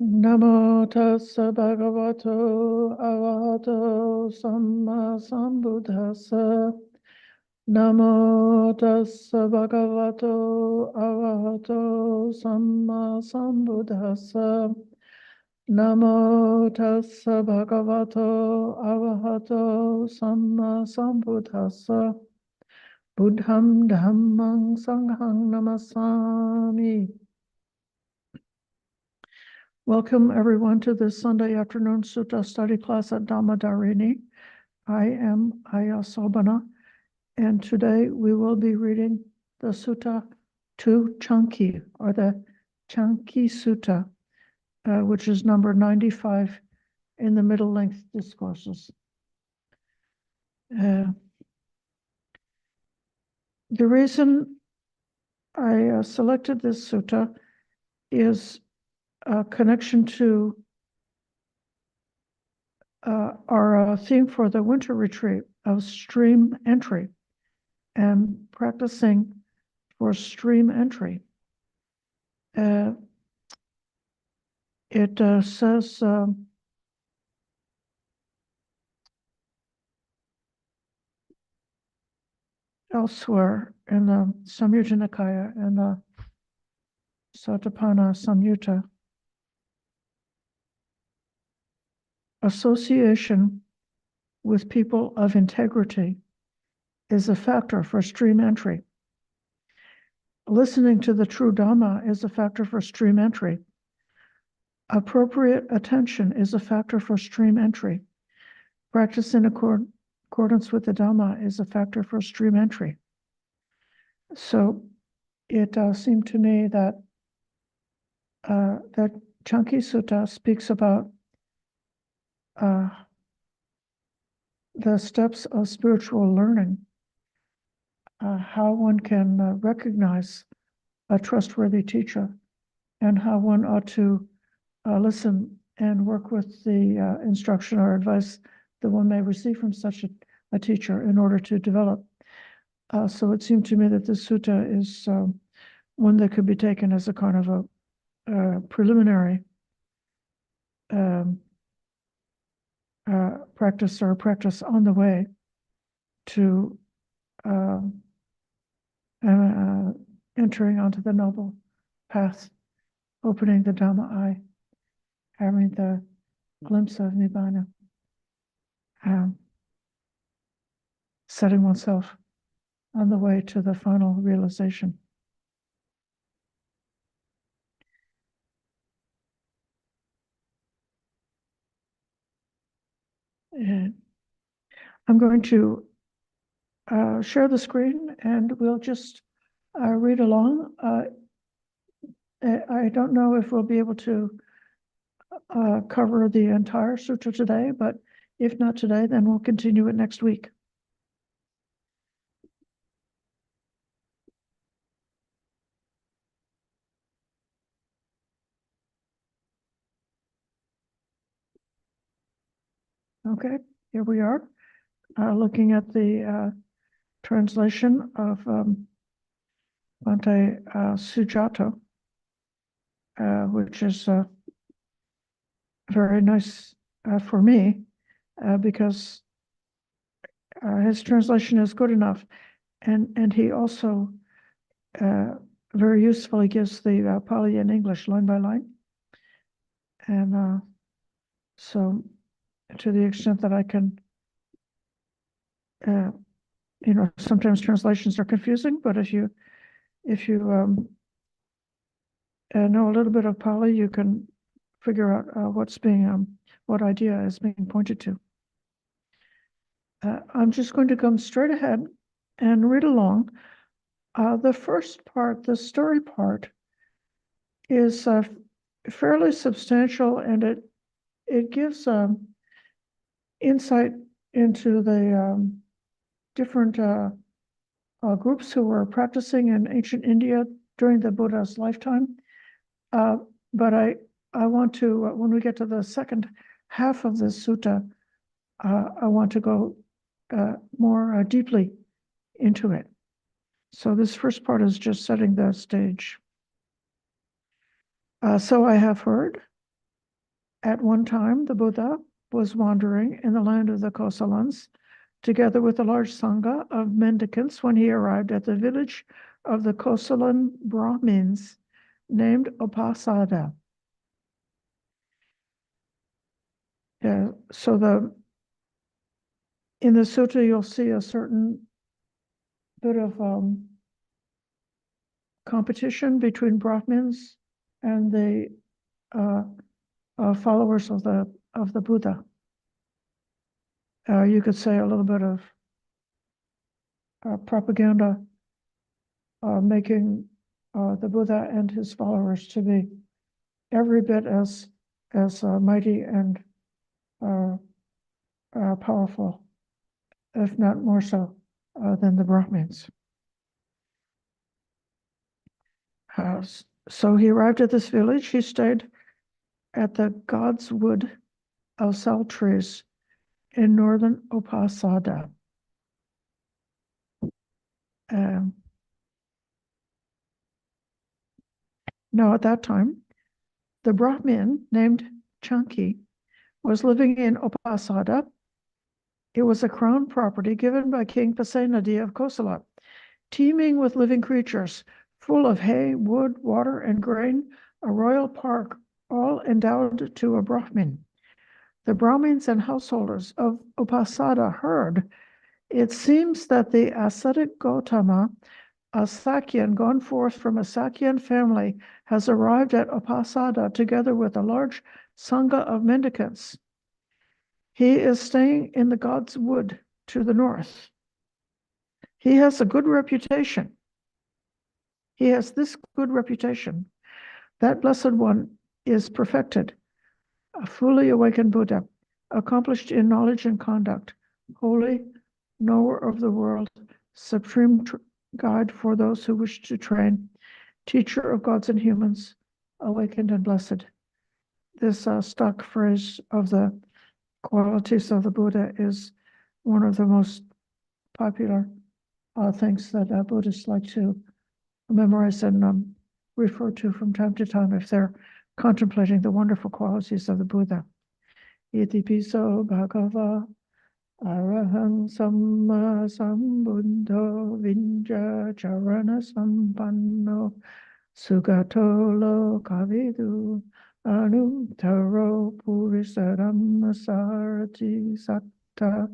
Namo tassa bhagavato arahato samma sambuddhassa. Namo tassa bhagavato arahato samma sambuddhassa. Namo tassa bhagavato arahato samma sambuddhassa. Buddham dhammang sanghang namasami. Welcome, everyone, to this Sunday afternoon Sutta study class at Dhamma-Dharini. I am Ayya Sobhana, and today we will be reading the Sutta to Canki, or the Canki Sutta, which is number 95 in the middle length discourses. The reason I selected this sutta is a connection to our theme for the winter retreat of stream entry and practicing for stream entry. It says elsewhere in the Samyutta Nikaya and the Satapana Samyutta, association with people of integrity is a factor for stream entry. Listening to the true Dhamma is a factor for stream entry. Appropriate attention is a factor for stream entry. Practice in accordance with the Dhamma is a factor for stream entry. So it seemed to me that that Canki Sutta speaks about the steps of spiritual learning, how one can recognize a trustworthy teacher, and how one ought to listen and work with the instruction or advice that one may receive from such a teacher in order to develop. So it seemed to me that this sutta is one that could be taken as a kind of a preliminary practice, or practice on the way to entering onto the noble path, opening the Dhamma eye, having the glimpse of Nibbana, setting oneself on the way to the final realization. I'm going to share the screen and we'll just read along. I don't know if we'll be able to cover the entire sutta today, but if not today, then we'll continue it next week. Okay, here we are, looking at the translation of Bhante Sujato, which is very nice for me, because his translation is good enough, and he also very usefully gives the Pali in English line by line, and so to the extent that I can, sometimes translations are confusing, but if you know a little bit of Pali, you can figure out what's being, what idea is being pointed to. I'm just going to come straight ahead and read along. The first part, the story part, is fairly substantial, and it gives insight into the different groups who were practicing in ancient India during the Buddha's lifetime. But I want to, when we get to the second half of this sutta, I want to go more deeply into it. So this first part is just setting the stage. So I have heard At one time, the Buddha was wandering in the land of the Kosalans, together with a large sangha of mendicants when he arrived at the village of the Kosalan Brahmins named Upasada. So in the sutta, you'll see a certain bit of competition between Brahmins and the followers of the Buddha. You could say a little bit of propaganda, making the Buddha and his followers to be every bit as mighty and powerful, if not more so, than the Brahmins. So he arrived at this village. He stayed at the God's Wood of sal trees in northern Upasada. Now, at that time, the Brahmin named Canki was living in Upasada. It was a crown property given by King Pasenadi of Kosala, teeming with living creatures, full of hay, wood, water, and grain, a royal park, all endowed to a Brahmin. The Brahmins and householders of Upasada heard, it seems that the ascetic Gautama, a Sakyan gone forth from a Sakyan family, has arrived at Upasada together with a large sangha of mendicants. He is staying in the God's Wood to the north. He has a good reputation. He has this good reputation. That blessed one is perfected, a fully awakened Buddha, accomplished in knowledge and conduct, holy, knower of the world, supreme guide for those who wish to train, teacher of gods and humans, awakened and blessed. This stock phrase of the qualities of the Buddha is one of the most popular things that Buddhists like to memorize and refer to from time to time if they're contemplating the wonderful qualities of the Buddha. Iti piso bhagava arahang samma sambuddho vinja charana sampanno sugato lokavidu anuttaro purisaram sarati satta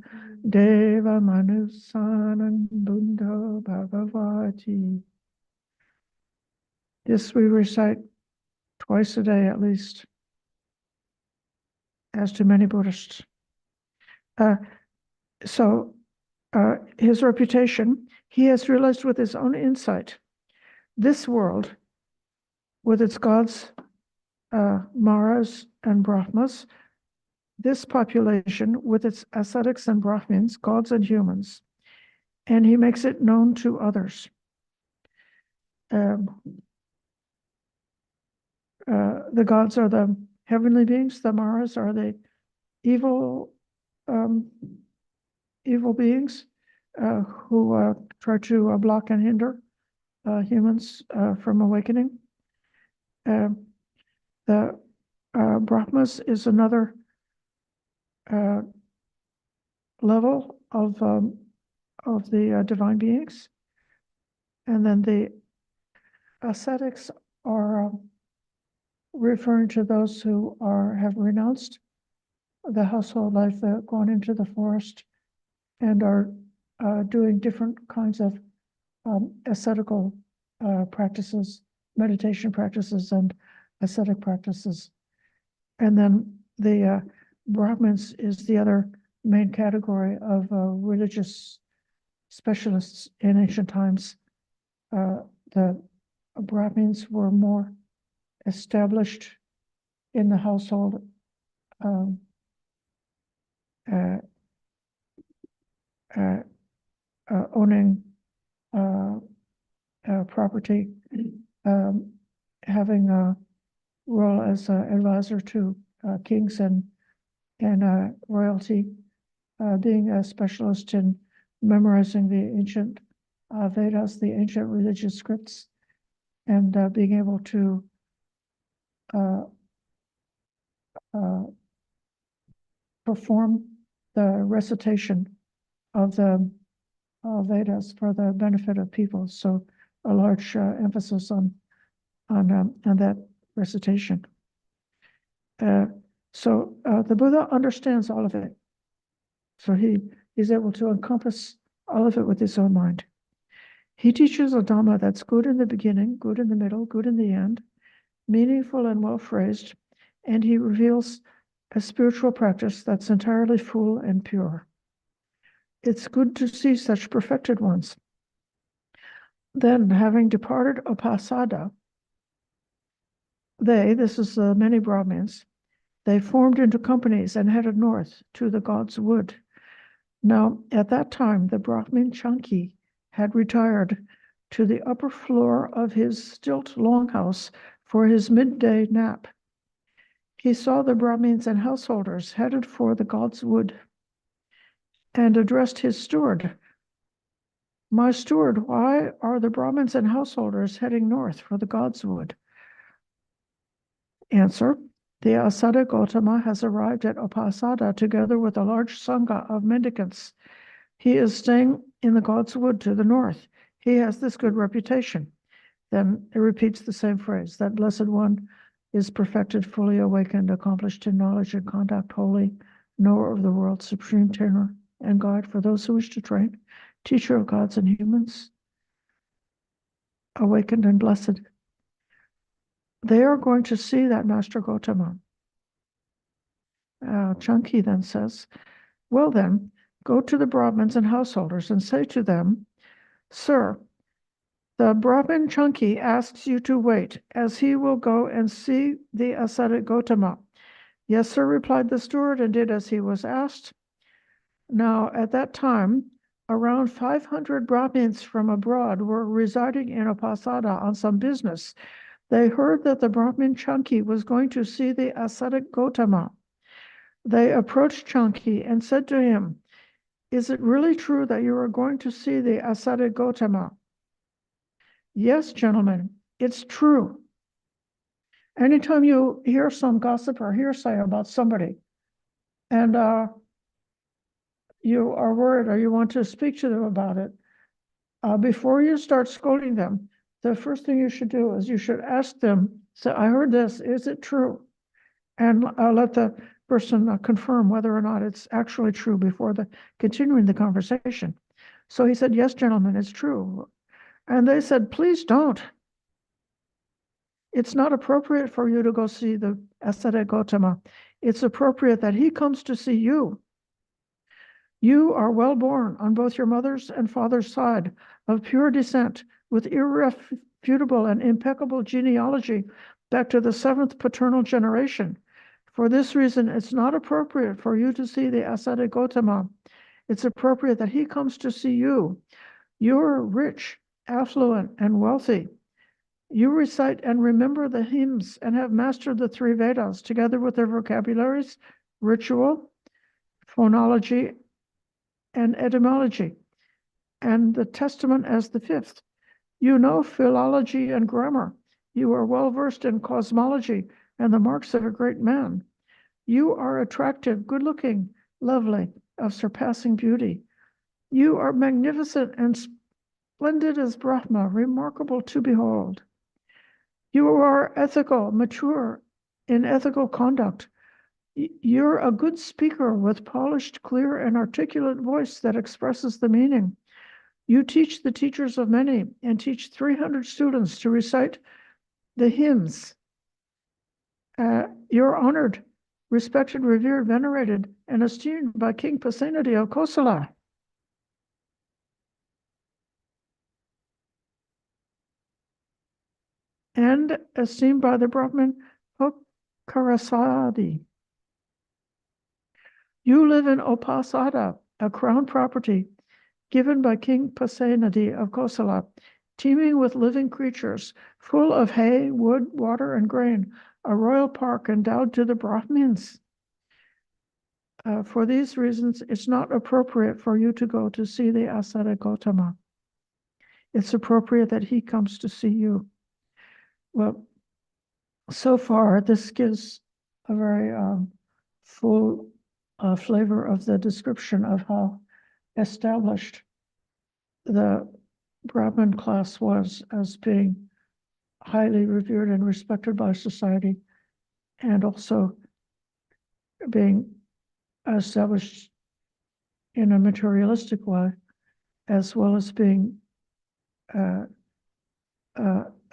deva manusanam buddho bhagavati. This we recite twice a day at least, as do many Buddhists. So his reputation, he has realized with his own insight, this world, with its gods, Maras and Brahmas, this population with its ascetics and Brahmins, gods and humans, and he makes it known to others. The gods are the heavenly beings, the Maras are the evil beings who try to block and hinder humans from awakening. The Brahmas is another level of the divine beings, and then the ascetics are referring to those who have renounced the household life, gone into the forest, and are doing different kinds of ascetical practices, meditation practices, and ascetic practices. And then the Brahmins is the other main category of religious specialists in ancient times. The Brahmins were more established in the household, owning property, having a role as an advisor to kings and royalty, being a specialist in memorizing the ancient Vedas, the ancient religious scripts, and being able to perform the recitation of the Vedas for the benefit of people. So a large emphasis on that recitation. So the Buddha understands all of it. So he's able to encompass all of it with his own mind. He teaches a Dhamma that's good in the beginning, good in the middle, good in the end, meaningful and well phrased, and he reveals a spiritual practice that's entirely full and pure. It's good to see such perfected ones. Then, having departed Upasada, this is many Brahmins, they formed into companies and headed north to the god's wood. Now, at that time, the Brahmin Canki had retired to the upper floor of his stilt longhouse for his midday nap. He saw the Brahmins and householders headed for the god's wood and addressed his steward. My steward, why are the Brahmins and householders heading north for the god's wood? Answer, the Asada Gautama has arrived at Upasada together with a large sangha of mendicants. He is staying in the god's wood to the north. He has this good reputation. Then it repeats the same phrase, that blessed one is perfected, fully awakened, accomplished in knowledge and conduct, holy, knower of the world, supreme trainer and guide for those who wish to train, teacher of gods and humans, awakened and blessed. They are going to see that Master Gautama. Canki then says, well then, go to the Brahmins and householders and say to them, Sir, the Brahmin Canki asks you to wait, as he will go and see the ascetic Gautama. Yes, sir, replied the steward, and did as he was asked. Now, at that time, around 500 Brahmins from abroad were residing in Upasada on some business. They heard that the Brahmin Canki was going to see the ascetic Gautama. They approached Canki and said to him, is it really true that you are going to see the ascetic Gautama? Yes, gentlemen, it's true. Anytime you hear some gossip or hearsay about somebody, and you are worried or you want to speak to them about it, before you start scolding them, the first thing you should do is you should ask them, so I heard this, is it true? And let the person confirm whether or not it's actually true before continuing the conversation. So he said, yes, gentlemen, it's true. And they said, please don't. It's not appropriate for you to go see the ascetic Gautama. It's appropriate that he comes to see you. You are well born on both your mother's and father's side, of pure descent, with irrefutable and impeccable genealogy back to the 7th paternal generation. For this reason, it's not appropriate for you to see the ascetic Gautama. It's appropriate that he comes to see you. You're rich, affluent, and wealthy. You recite and remember the hymns and have mastered the 3 Vedas together with their vocabularies, ritual, phonology, and etymology, and the Testament as the 5th. You know philology and grammar. You are well versed in cosmology and the marks of a great man. You are attractive, good-looking, lovely, of surpassing beauty. You are magnificent and splendid as Brahma, remarkable to behold. You are ethical, mature in ethical conduct. You're a good speaker with polished, clear, and articulate voice that expresses the meaning. You teach the teachers of many and teach 300 students to recite the hymns. You're honored, respected, revered, venerated, and esteemed by King Pasenadi of Kosala. And esteemed by the Brahmin Karasadi. You live in Upasada, a crown property given by King Pasenadi of Kosala, teeming with living creatures, full of hay, wood, water, and grain, a royal park endowed to the Brahmins. For these reasons, it's not appropriate for you to go to see the ascetic Gautama. It's appropriate that he comes to see you. Well, so far, this gives very full flavor of the description of how established the Brahmin class was as being highly revered and respected by society, and also being established in a materialistic way, as well as being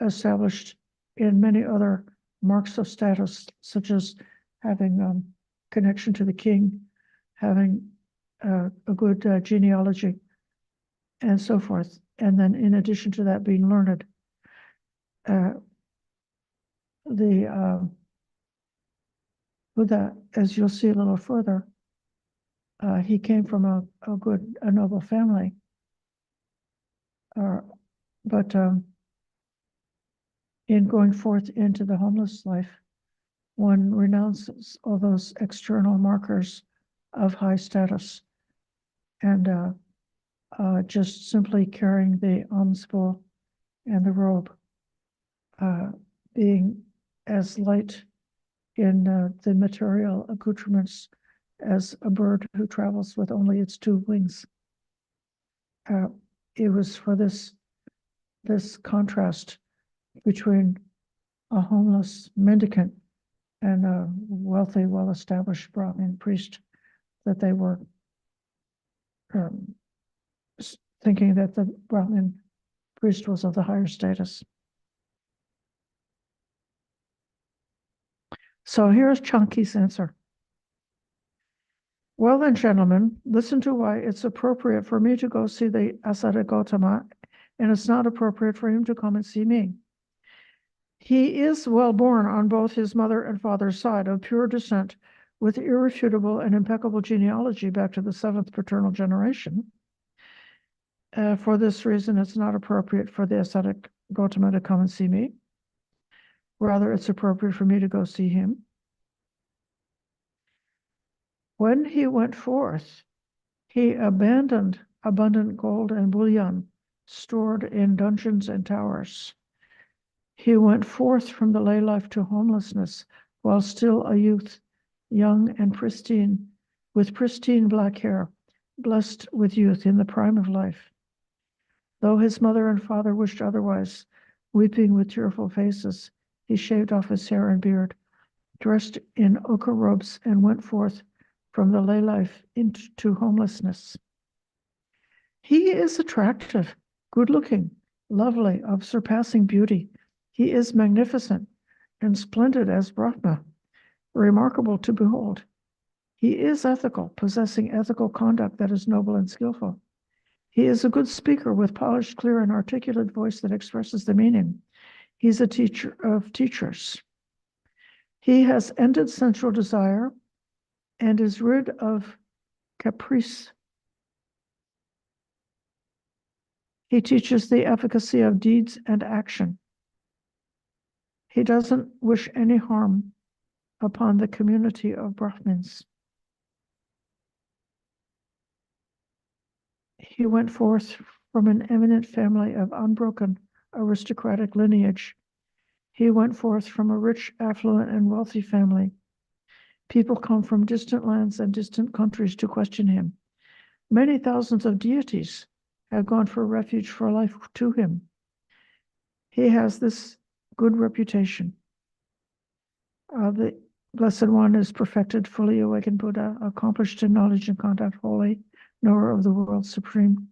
established in many other marks of status, such as having connection to the king, having a good genealogy, and so forth. And then in addition to that, being learned. Buddha, as you'll see a little further, he came from a noble family. But in going forth into the homeless life, one renounces all those external markers of high status and just simply carrying the alms bowl and the robe, being as light in the material accoutrements as a bird who travels with only its two wings. It was for this contrast between a homeless mendicant and a wealthy, well-established Brahmin priest that they were thinking that the Brahmin priest was of the higher status. So here's Canki's answer. Well then, gentlemen, listen to why it's appropriate for me to go see the ascetic Gautama, and it's not appropriate for him to come and see me. He is well born on both his mother and father's side, of pure descent, with irrefutable and impeccable genealogy back to the 7th paternal generation. For this reason, it's not appropriate for the ascetic Gautama to come and see me. Rather, it's appropriate for me to go see him. When he went forth, he abandoned abundant gold and bullion stored in dungeons and towers. He went forth from the lay life to homelessness while still a youth, young and pristine, with pristine black hair, blessed with youth in the prime of life. Though his mother and father wished otherwise, weeping with tearful faces, he shaved off his hair and beard, dressed in ochre robes, and went forth from the lay life into homelessness. He is attractive, good-looking, lovely, of surpassing beauty. He is magnificent and splendid as Brahma, remarkable to behold. He is ethical, possessing ethical conduct that is noble and skillful. He is a good speaker with polished, clear, and articulate voice that expresses the meaning. He's a teacher of teachers. He has ended sensual desire and is rid of caprice. He teaches the efficacy of deeds and action. He doesn't wish any harm upon the community of Brahmins. He went forth from an eminent family of unbroken aristocratic lineage. He went forth from a rich, affluent, and wealthy family. People come from distant lands and distant countries to question him. Many thousands of deities have gone for refuge for life to him. He has this good reputation. The Blessed One is perfected, fully awakened Buddha, accomplished in knowledge and conduct, holy, knower of the world, supreme,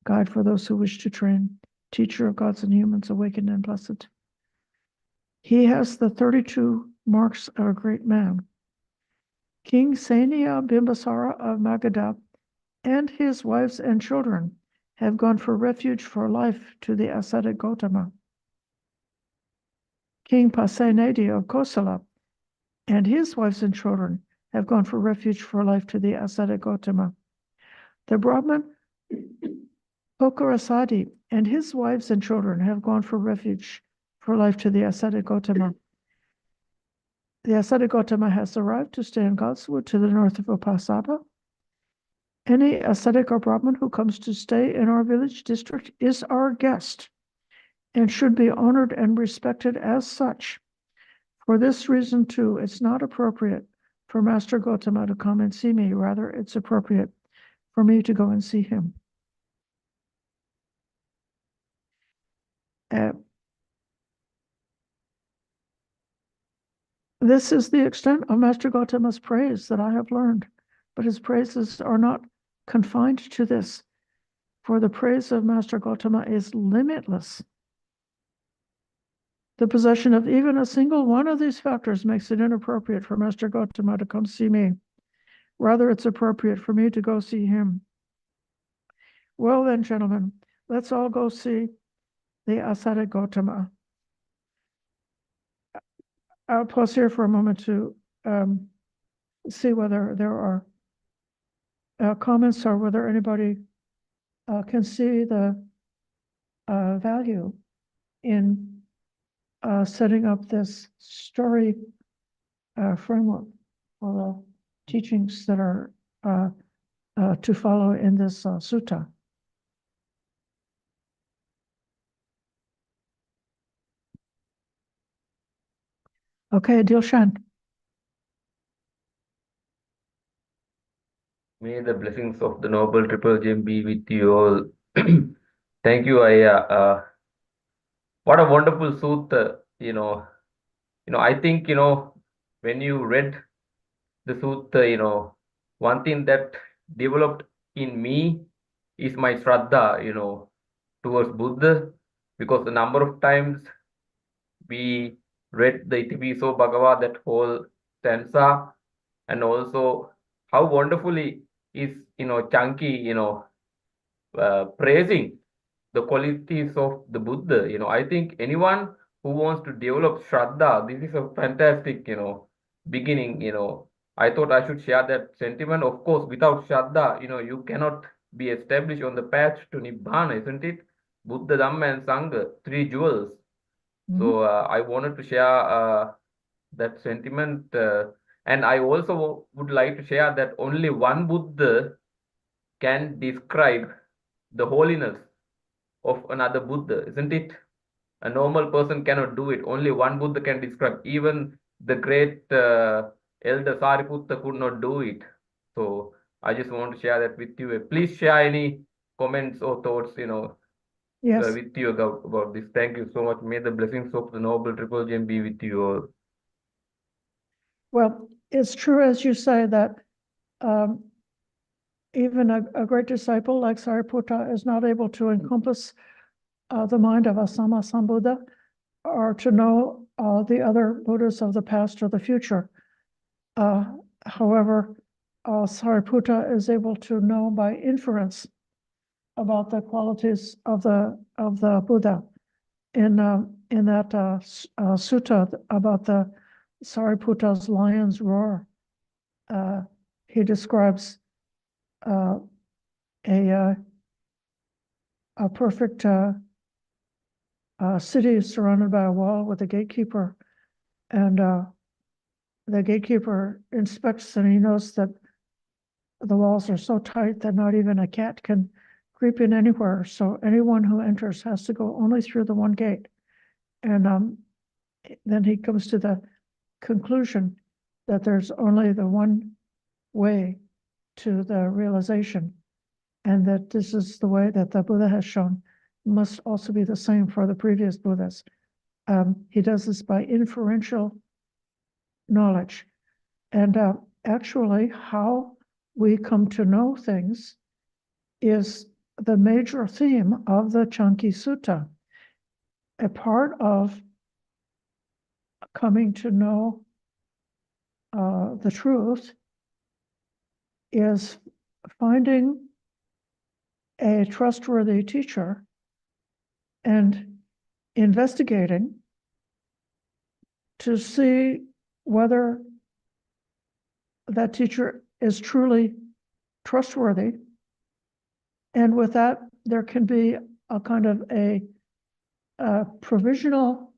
guide for those who wish to train, teacher of gods and humans, awakened and blessed. He has the 32 marks of a great man. King Sainya Bimbasara of Magadha and his wives and children have gone for refuge for life to the ascetic Gautama. King Pasenadi of Kosala and his wives and children have gone for refuge for life to the ascetic Gautama. The Brahmin Pokarasadi and his wives and children have gone for refuge for life to the ascetic Gautama. The ascetic Gautama has arrived to stay in Godswood to the north of Upasada. Any ascetic or Brahmin who comes to stay in our village district is our guest and should be honored and respected as such. For this reason, too, it's not appropriate for Master Gotama to come and see me. Rather, it's appropriate for me to go and see him. This is the extent of Master Gotama's praise that I have learned, but his praises are not confined to this, for the praise of Master Gotama is limitless. The possession of even a single one of these factors makes it inappropriate for Master Gotama to come see me. Rather, it's appropriate for me to go see him. Well then, gentlemen, let's all go see the ascetic Gotama. I'll pause here for a moment to see whether there are comments or whether anybody can see the value in setting up this story framework for the teachings that are to follow in this sutta. Okay, Dilshan. May the blessings of the Noble Triple Gem be with you all. Thank you, Ayya. What a wonderful sutta, I think, when you read the sutta, one thing that developed in me is my shraddha, towards Buddha, because the number of times we read the Itipiso Bhagavad, that whole stanza, and also how wonderfully is, Canki, praising the qualities of the Buddha. I think anyone who wants to develop Shraddha, this is a fantastic, beginning. I thought I should share that sentiment. Of course, without Shraddha, you cannot be established on the path to Nibbana, isn't it? Buddha, Dhamma, and Sangha, three jewels. So I wanted to share that sentiment. And I also would like to share that only one Buddha can describe the holiness of another Buddha, isn't it? A normal person cannot do it. Only one Buddha can describe. Even the great elder Sariputta could not do it. So I just want to share that with you. Please share any comments or thoughts, Yes. with you about this. Thank you so much. May the blessings of the Noble Triple Gem be with you all. Well, it's true, as you say, that even a great disciple like Sariputta is not able to encompass the mind of a Sama Sambuddha or to know the other Buddhas of the past or the future. However, Sariputta is able to know by inference about the qualities of the Buddha. In that sutta about the Sariputta's lion's roar, he describes a perfect city surrounded by a wall with a gatekeeper, and the gatekeeper inspects and he knows that the walls are so tight that not even a cat can creep in anywhere. So anyone who enters has to go only through the one gate. And then he comes to the conclusion that there's only the one way to the realization, and that this is the way that the Buddha has shown must also be the same for the previous Buddhas. He does this by inferential knowledge. And actually, how we come to know things is the major theme of the Canki Sutta. A part of coming to know the truth is finding a trustworthy teacher and investigating to see whether that teacher is truly trustworthy. And with that, there can be a kind of a provisional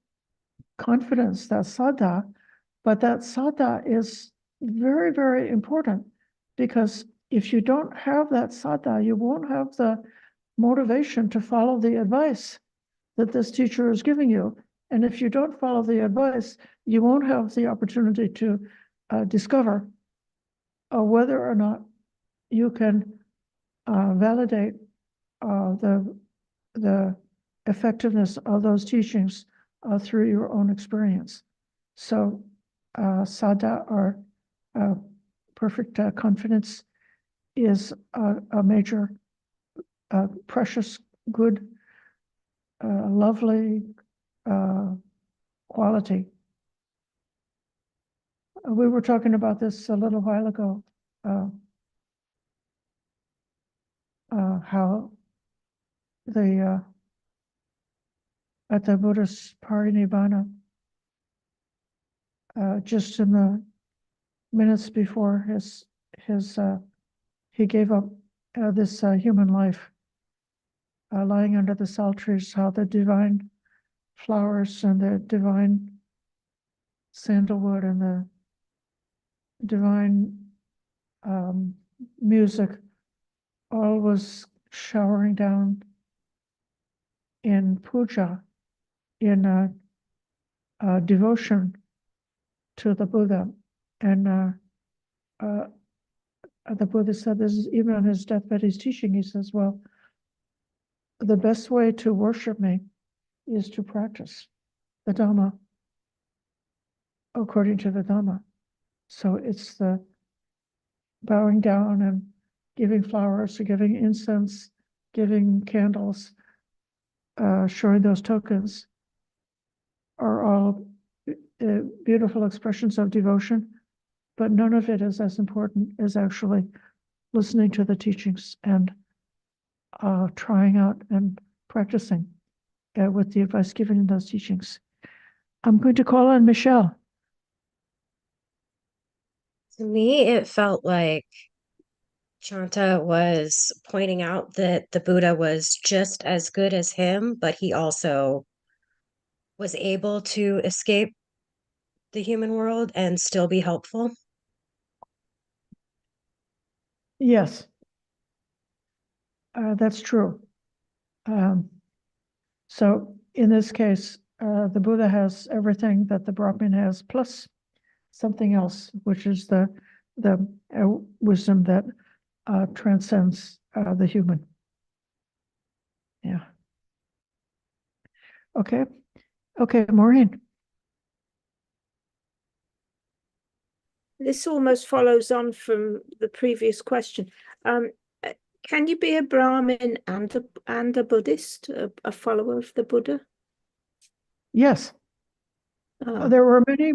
confidence, that saddha, but that saddha is very, very important, because if you don't have that saddha, you won't have the motivation to follow the advice that this teacher is giving you. And if you don't follow the advice, you won't have the opportunity to discover whether or not you can validate the effectiveness of those teachings through your own experience. So Sada, or perfect confidence, is a major, precious, good, lovely quality. We were talking about this a little while ago, how at the Buddha's Parinibbana, just in the minutes before he gave up this human life, lying under the sal trees, how the divine flowers and the divine sandalwood and the divine music all was showering down in puja, in devotion to the Buddha. And the Buddha said this is even on his deathbed, he's teaching, he says, well, the best way to worship me is to practice the Dhamma according to the Dhamma. So it's the bowing down and giving flowers, or giving incense, giving candles, showing those tokens are all beautiful expressions of devotion, but none of it is as important as actually listening to the teachings and trying out and practicing with the advice given in those teachings. I'm going to call on Michelle. To me, it felt like Chanta was pointing out that the Buddha was just as good as him, but he also was able to escape the human world and still be helpful. Yes, that's true. So in this case, the Buddha has everything that the Brahmin has, plus something else, which is the wisdom that transcends the human. Yeah. Okay. Okay, Maureen. This almost follows on from the previous question. Can you be a Brahmin and a Buddhist, a follower of the Buddha? Yes. There were many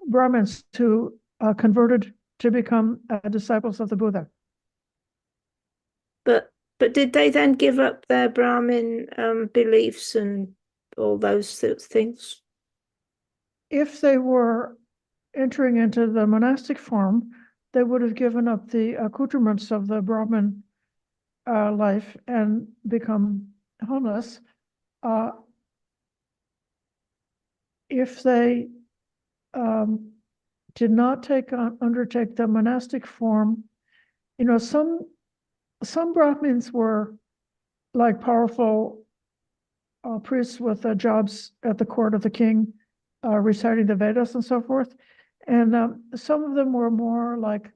Brahmins who converted to become disciples of the Buddha. But did they then give up their Brahmin beliefs and all those things? If they were entering into the monastic form, they would have given up the accoutrements of the Brahmin life and become homeless. If they did not undertake the monastic form, you know, some Brahmins were like powerful priests with jobs at the court of the king, reciting the Vedas and so forth. And some of them were more like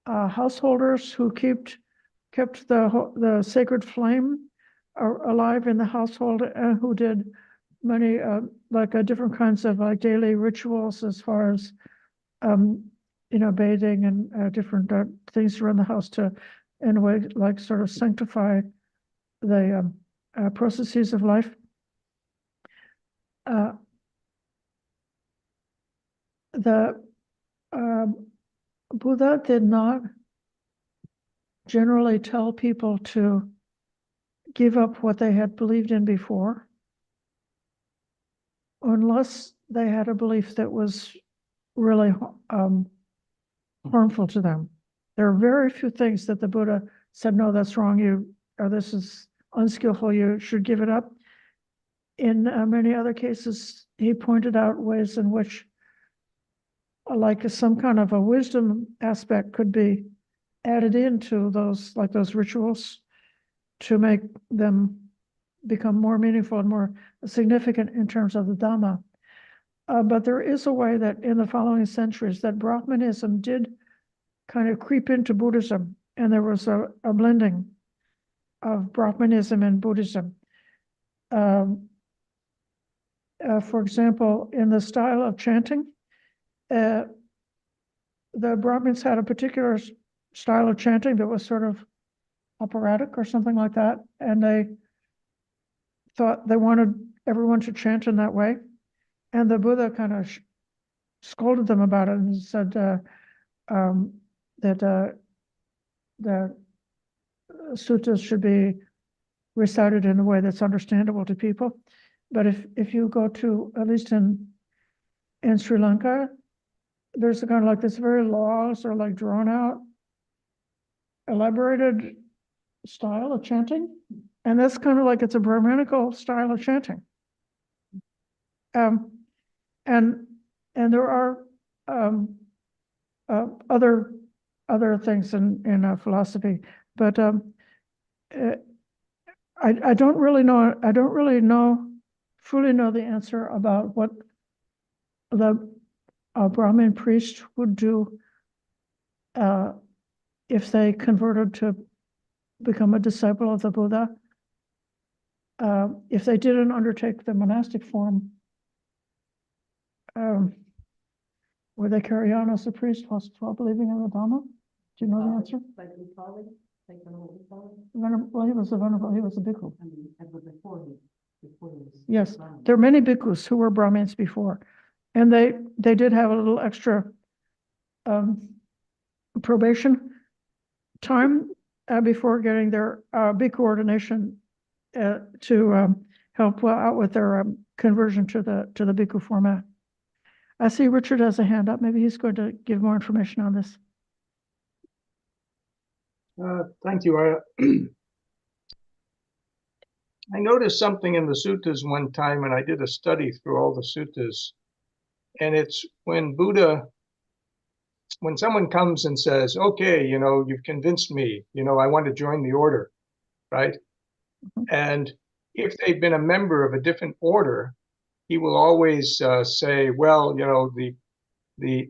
householders who kept the sacred flame alive in the household, and who did many different kinds of like daily rituals as far as you know, bathing and different things around the house to, in a way, like sort of sanctify the processes of life. The Buddha did not generally tell people to give up what they had believed in before, unless they had a belief that was really harmful to them. There are very few things that the Buddha said, no, that's wrong, or this is unskillful, you should give it up. In many other cases, he pointed out ways in which like some kind of a wisdom aspect could be added into those, like those rituals, to make them become more meaningful and more significant in terms of the Dhamma. But there is a way that in the following centuries that Brahmanism did kind of creep into Buddhism, and there was a blending of Brahmanism and Buddhism. For example, in the style of chanting, the Brahmins had a particular style of chanting that was sort of operatic or something like that, and they thought they wanted everyone to chant in that way. And the Buddha kind of scolded them about it and said that suttas should be recited in a way that's understandable to people. But if you go to, at least in Sri Lanka, there's a kind of like this very long, sort of like drawn out, elaborated style of chanting. And that's kind of like it's a Brahminical style of chanting. And there are other things in philosophy, but I don't really know fully know the answer about what the Brahmin priest would do if they converted to become a disciple of the Buddha. If they didn't undertake the monastic form, would they carry on as a priest while believing in the Dhamma? Do you know the answer? Like in Pali, like Venerable Pali? Well, he was a bhikkhu. I mean, before he was. Yes, Brahmin. there are many bhikkhus who were Brahmins before, and they did have a little extra probation time before getting their bhikkhu ordination to help out with their conversion to the bhikkhu format. I see Richard has a hand up. Maybe he's going to give more information on this. Thank you, Ayya. I noticed something in the suttas one time, and I did a study through all the suttas. And it's when someone comes and says, okay, you've convinced me, I want to join the order, right? Mhm. And if they've been a member of a different order, he will always say, well, the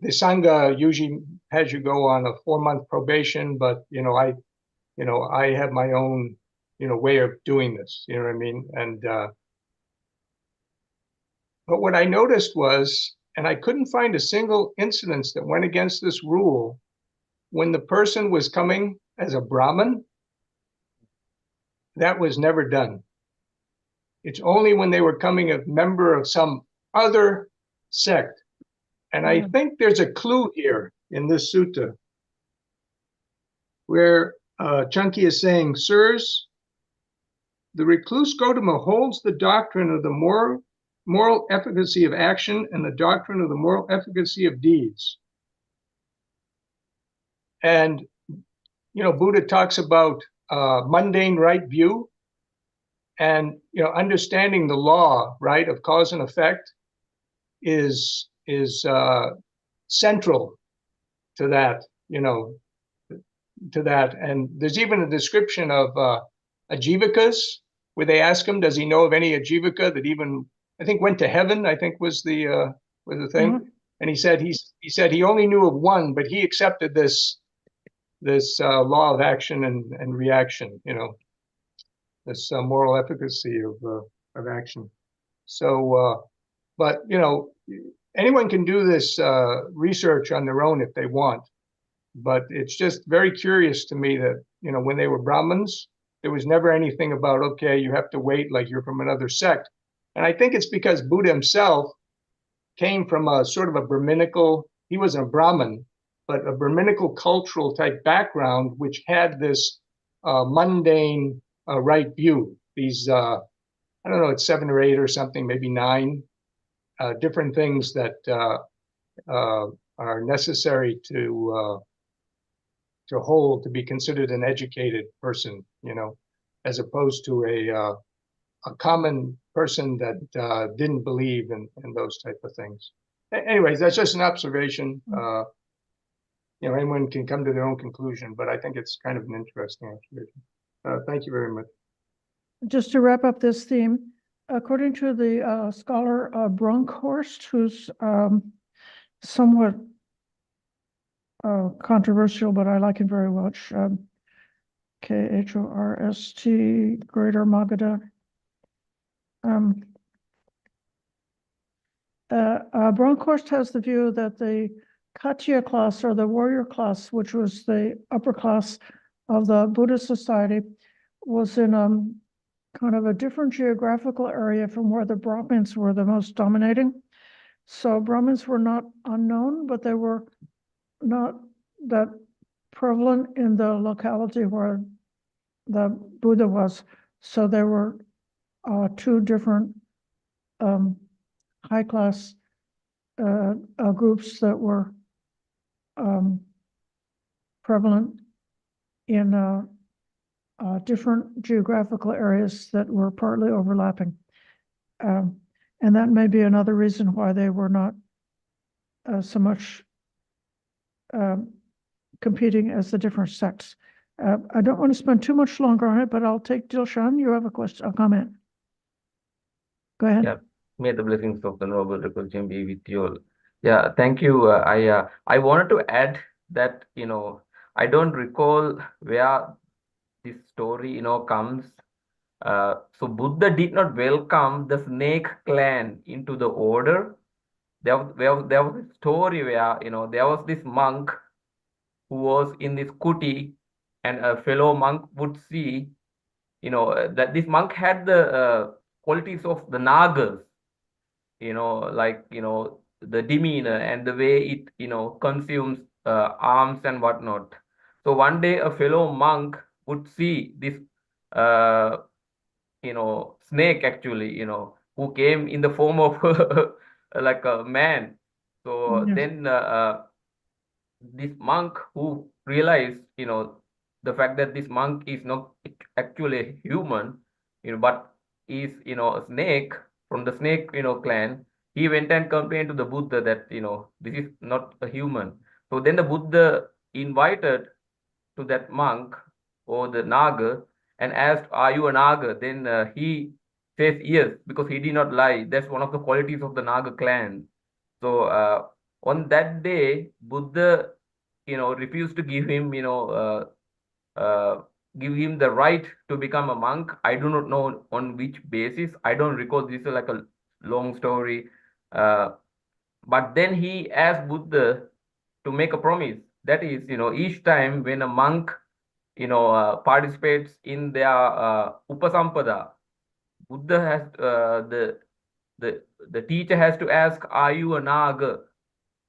Sangha usually has you go on a 4-month probation, but, I have my own, way of doing this, you know what I mean? And, but what I noticed was, and I couldn't find a single incidence that went against this rule, when the person was coming as a Brahmin, that was never done. It's only when they were coming a member of some other sect. And I think there's a clue here in this sutta where Canki is saying, sirs, the recluse Gautama holds the doctrine of the moral efficacy of action and the doctrine of the moral efficacy of deeds. And, Buddha talks about mundane right view and, understanding the law, right, of cause and effect is central to that, to that. And there's even a description of ajivikas, where they ask him, does he know of any ajivika that even, I think, went to heaven, I think was the thing. Mhm. And he said he only knew of one, but he accepted this law of action and reaction, this moral efficacy of action. So, but anyone can do this research on their own if they want. But it's just very curious to me that when they were Brahmins, there was never anything about, okay, you have to wait like you're from another sect. And I think it's because Buddha himself came from a sort of a Brahminical, he wasn't a Brahmin, but a Brahminical cultural type background, which had this mundane right view. These, I don't know, it's 7 or 8 or something, maybe 9 different things that are necessary to hold to be considered an educated person, as opposed to a common person that didn't believe in those type of things. Anyways, that's just an observation. Anyone can come to their own conclusion, but I think it's kind of an interesting observation. Thank you very much. just to wrap up this theme, according to the scholar Bronkhorst, who's somewhat controversial, but I like him very much. Khorst, Greater Magadha. Bronkhorst has the view that the Khattiya class, or the warrior class, which was the upper class of the Buddhist society, was in kind of a different geographical area from where the Brahmins were the most dominating. So Brahmins were not unknown, but they were not that prevalent in the locality where the Buddha was. So there were two different high class groups that were prevalent in different geographical areas that were partly overlapping. And that may be another reason why they were not so much competing as the different sects. I don't want to spend too much longer on it, but I'll take Dilshan. You have a question, a comment. Go ahead. Yeah. May the blessings of the Noble Recollection be with you all. Yeah, thank you. I wanted to add that, I don't recall where this story, comes. So Buddha did not welcome the snake clan into the order. There was a story where, there was this monk who was in this kuti, and a fellow monk would see, that this monk had the qualities of the nagas, like, the demeanor and the way it, consumes arms and whatnot. So one day a fellow monk would see this, snake actually, who came in the form of like a man. So Yes. then this monk who realized, the fact that this monk is not actually a human, but is, a snake from the snake, clan, he went and complained to the Buddha that, this is not a human. So then the Buddha invited to that monk or the Naga and asked, "Are you a Naga?" Then he says yes, because he did not lie. That's one of the qualities of the Naga clan. So on that day, Buddha, refused to give him, give him the right to become a monk. I do not know on which basis. I don't recall. This is like a long story. But then he asked Buddha to make a promise. That is, each time when a monk, participates in their upasampada, Buddha has the teacher has to ask, "Are you a Naga?"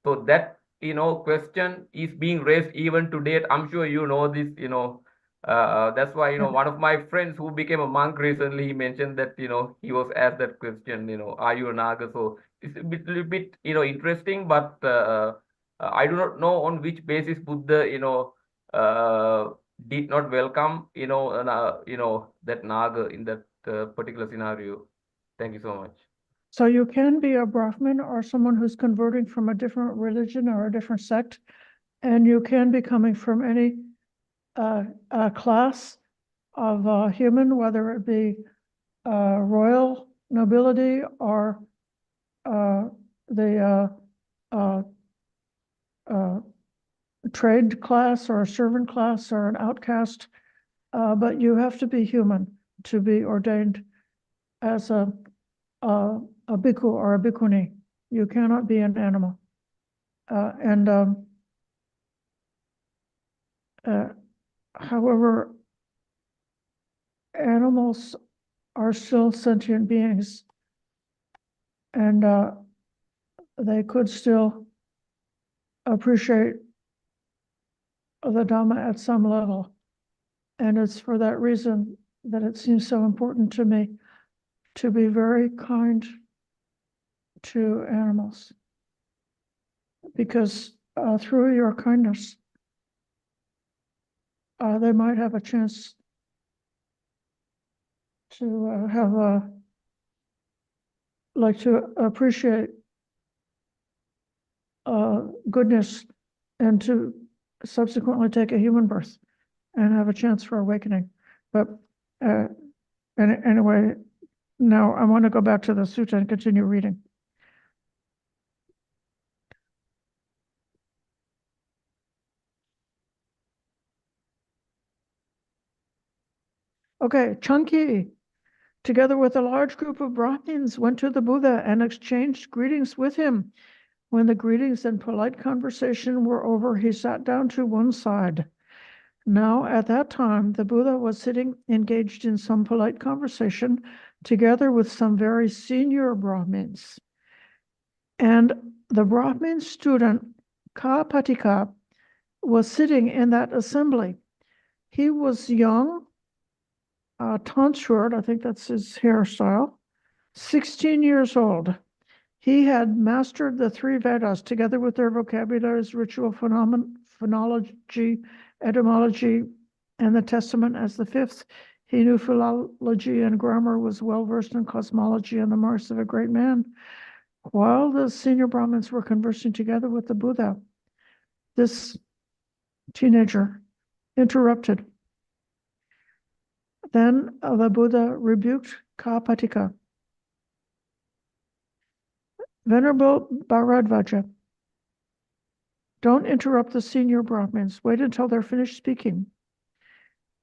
So that, question is being raised even to date. I'm sure you know this, that's why, one of my friends who became a monk recently, he mentioned that, he was asked that question, "Are you a Naga?" So it's a little bit, interesting, but I do not know on which basis Buddha, did not welcome, that Naga in that particular scenario. Thank you so much. So you can be a Brahmin or someone who's converting from a different religion or a different sect, and you can be coming from any class of human, whether it be royal nobility or the trade class or a servant class or an outcast, but you have to be human to be ordained as a bhikkhu or a bhikkhuni. You cannot be an animal. However, animals are still sentient beings, and they could still appreciate the Dhamma at some level. And it's for that reason that it seems so important to me to be very kind to animals, because through your kindness, they might have a chance to to appreciate goodness and to subsequently take a human birth and have a chance for awakening. But And anyway, now I want to go back to the sutta and continue reading. Okay, Canki, together with a large group of Brahmins, went to the Buddha and exchanged greetings with him. When the greetings and polite conversation were over, he sat down to one side. Now, at that time, the Buddha was sitting engaged in some polite conversation together with some very senior Brahmins. And the Brahmin student, Kapatika, was sitting in that assembly. He was young, tonsured, I think that's his hairstyle, 16 years old. He had mastered the three Vedas together with their vocabularies, ritual phonology, etymology, and the Testament as the fifth. He knew philology and grammar, was well versed in cosmology and the marks of a great man. While the senior Brahmins were conversing together with the Buddha, this teenager interrupted. Then the Buddha rebuked Kapatika. Venerable Bharadvaja, don't interrupt the senior Brahmins. Wait until they're finished speaking.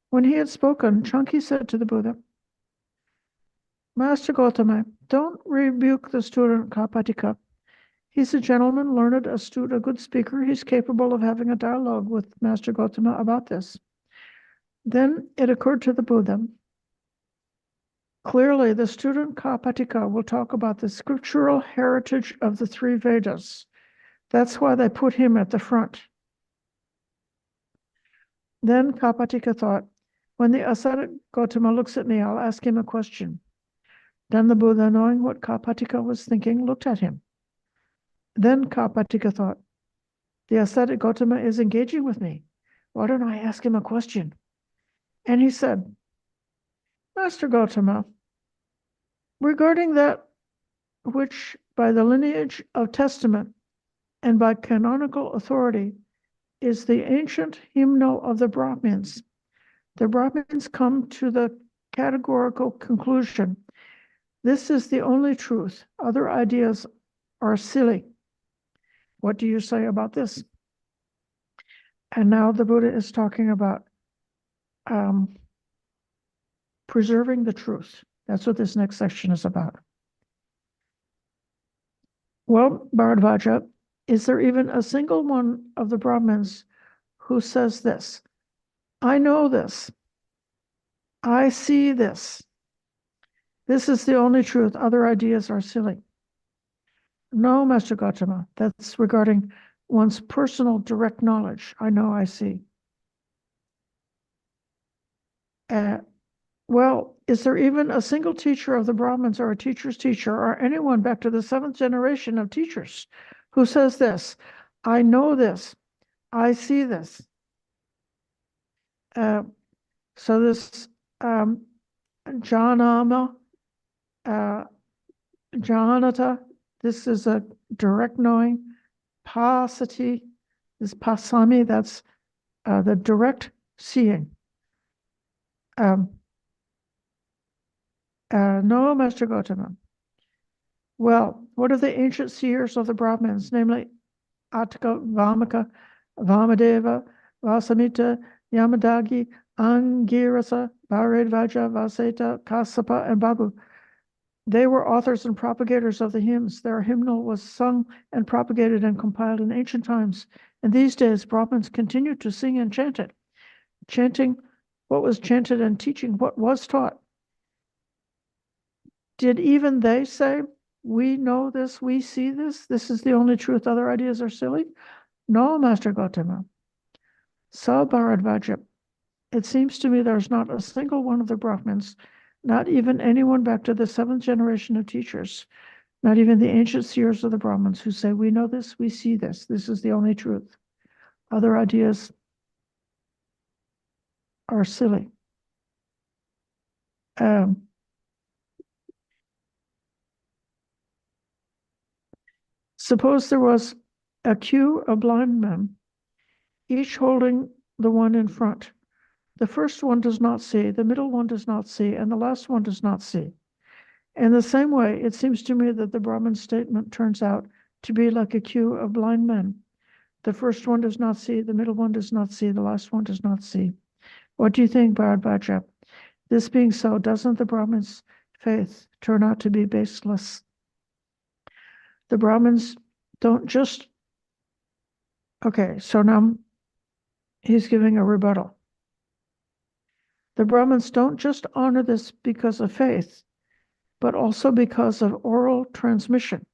When he had spoken, Canki said to the Buddha, Master Gautama, don't rebuke the student Kapatika. He's a gentleman, learned, astute, a good speaker. He's capable of having a dialogue with Master Gautama about this. Then it occurred to the Buddha, clearly the student Kapatika will talk about the scriptural heritage of the three Vedas. That's why they put him at the front. Then Kapatika thought, when the ascetic Gautama looks at me, I'll ask him a question. Then the Buddha, knowing what Kapatika was thinking, looked at him. Then Kapatika thought, the ascetic Gautama is engaging with me. Why don't I ask him a question? And he said, Master Gautama, regarding that which by the lineage of testament and by canonical authority is the ancient hymnal of the Brahmins, the Brahmins come to the categorical conclusion, this is the only truth. Other ideas are silly. What do you say about this? And now the Buddha is talking about preserving the truth. That's what this next section is about. Well, Bharadvaja, is there even a single one of the Brahmins who says this? I know this. I see this. This is the only truth. Other ideas are silly. No, Master Gautama, that's regarding one's personal direct knowledge. I know, I see. Well, is there even a single teacher of the Brahmins or a teacher's teacher or anyone back to the seventh generation of teachers who says this? I know this. I see this. So this Janama, Janata, this is a direct knowing. Pasati, this pasami, that's the direct seeing. No, Master Gautama. Well, what are the ancient seers of the Brahmins, namely Attika, Vamaka, Vamadeva, Vasamita, Yamadagi, Angirasa, Bharadvaja, Vaseta, Kassapa, and Babu? They were authors and propagators of the hymns. Their hymnal was sung and propagated and compiled in ancient times. And these days, Brahmins continue to sing and chant it, chanting what was chanted and teaching what was taught. Did even they say, we know this, we see this, this is the only truth, other ideas are silly? No, Master Gautama. So, Bharadvaja, it seems to me there's not a single one of the Brahmins, not even anyone back to the seventh generation of teachers, not even the ancient seers of the Brahmins who say, we know this, we see this, this is the only truth. Other ideas are silly. Suppose there was a queue of blind men, each holding the one in front. the first one does not see, the middle one does not see, and the last one does not see. In the same way, it seems to me that the Brahmin statement turns out to be like a queue of blind men. The first one does not see, the middle one does not see, the last one does not see. What do you think, Bharadvaja? This being so, doesn't the Brahmin's faith turn out to be baseless? The Brahmins don't just... Okay, so now he's giving a rebuttal. The Brahmins don't just honor this because of faith, but also because of oral transmission.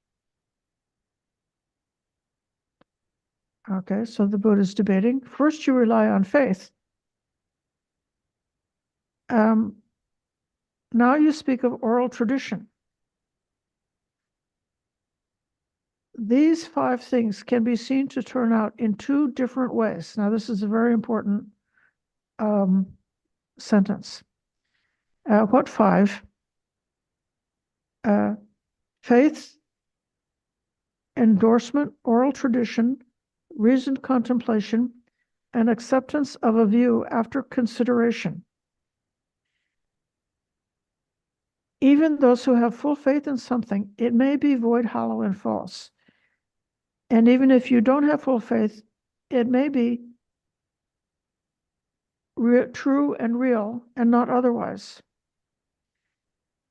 Okay, so the Buddha is debating. First, you rely on faith. Now you speak of oral tradition. These 5 things can be seen to turn out in 2 different ways. Now, this is a very important sentence. What 5? Faith, endorsement, oral tradition, reasoned contemplation, and acceptance of a view after consideration. Even those who have full faith in something, it may be void, hollow, and false. And even if you don't have full faith, it may be true and real and not otherwise.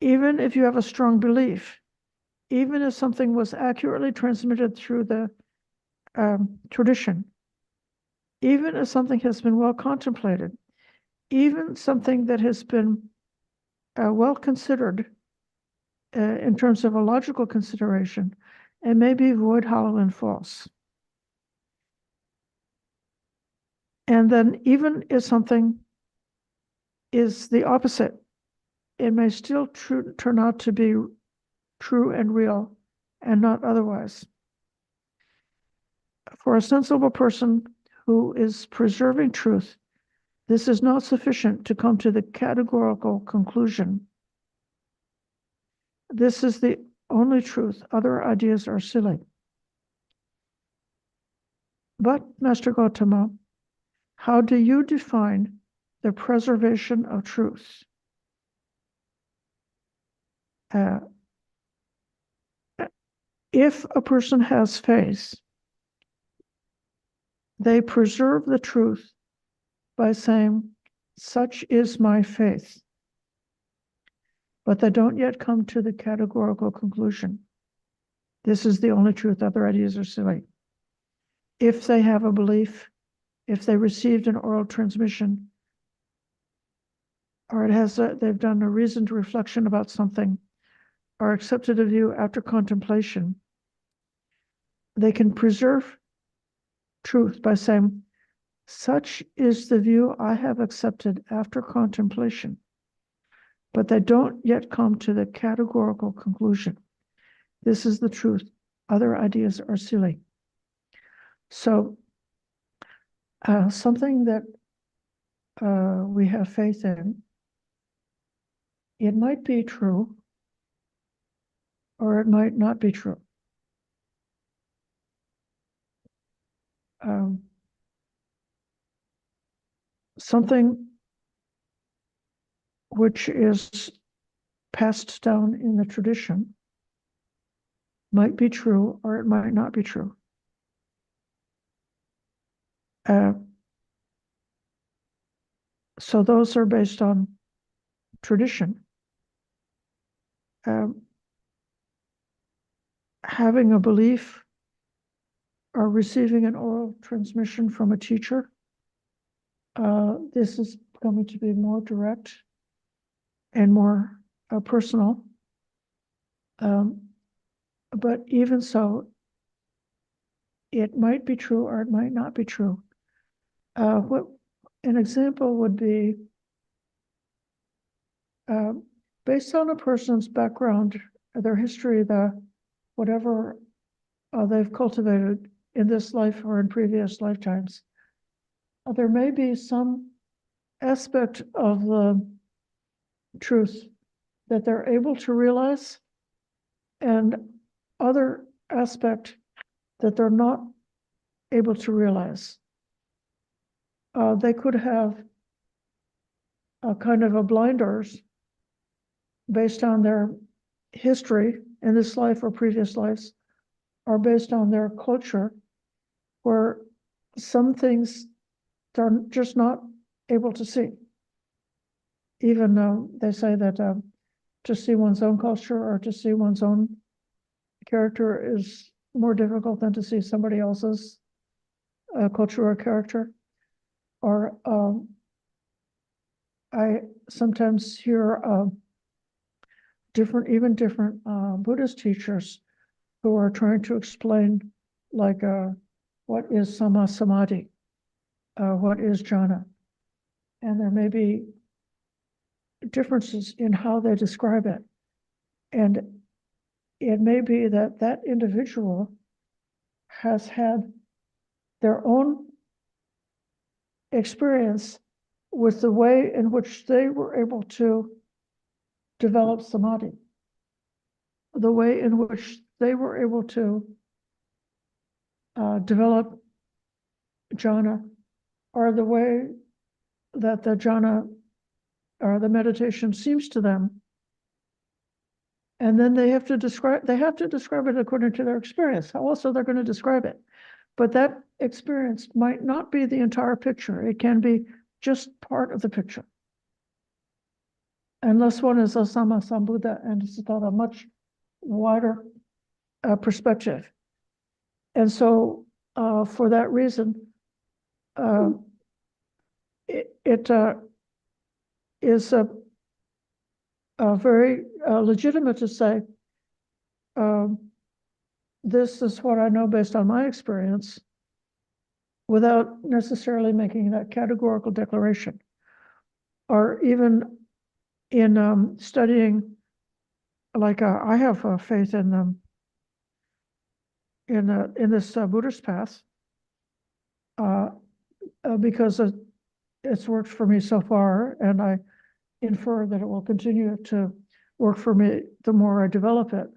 Even if you have a strong belief, even if something was accurately transmitted through the tradition, even if something has been well contemplated, even something that has been well considered in terms of a logical consideration, it may be void, hollow, and false. And then even if something is the opposite, it may still turn out to be true and real and not otherwise. For a sensible person who is preserving truth, this is not sufficient to come to the categorical conclusion. This is the only truth. Other ideas are silly. But, Master Gautama, how do you define the preservation of truth? If a person has faith, they preserve the truth by saying, such is my faith. But they don't yet come to the categorical conclusion. This is the only truth. Other ideas are silly. If they have a belief, if they received an oral transmission, or they've done a reasoned reflection about something, or accepted a view after contemplation, they can preserve truth by saying, such is the view I have accepted after contemplation. But they don't yet come to the categorical conclusion. This is the truth. Other ideas are silly. So something that we have faith in, it might be true, or it might not be true. Something which is passed down in the tradition might be true, or it might not be true. So those are based on tradition. Having a belief or receiving an oral transmission from a teacher, this is going to be more direct and more personal. But even so, it might be true or it might not be true. What an example would be based on a person's background, their history, whatever they've cultivated in this life or in previous lifetimes. There may be some aspect of the truth that they're able to realize, and other aspect that they're not able to realize. They could have a kind of a blinders based on their history in this life or previous lives, or based on their culture, where some things they're just not able to see. Even though they say that to see one's own culture or to see one's own character is more difficult than to see somebody else's culture or character. Or I sometimes hear different Buddhist teachers who are trying to explain, like, what is sama samadhi, what is jhana, and there may be differences in how they describe it, and it may be that that individual has had their own experience with the way in which they were able to develop samadhi, the way in which they were able to develop jhana, or the way that the jhana or the meditation seems to them. And then they have to describe it according to their experience. How else are they going to describe it? But that experience might not be the entire picture. It can be just part of the picture. Unless one is a Sama Sambuddha and it's got a much wider perspective. And so for that reason, it is very legitimate to say, this is what I know based on my experience, without necessarily making that categorical declaration. Or even in studying, like I have faith in this Buddhist path, because it's worked for me so far, and I infer that it will continue to work for me the more I develop it.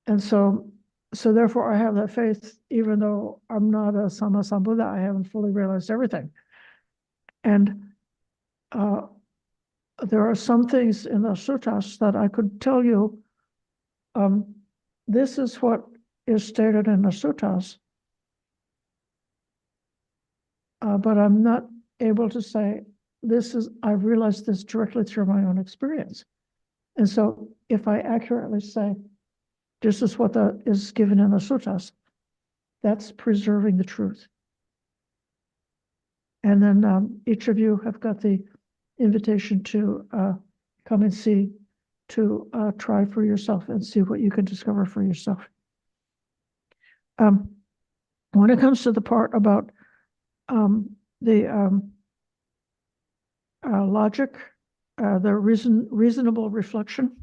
And so therefore I have that faith, even though I'm not a Sama Sambuddha, I haven't fully realized everything. And there are some things in the suttas that I could tell you, this is what is stated in the suttas, but I'm not able to say, I've realized this directly through my own experience. And so if I accurately say, this is what is given in the suttas, that's preserving the truth. And then each of you have got the invitation to come and see, to try for yourself and see what you can discover for yourself. When it comes to the part about the logic, the reasonable reflection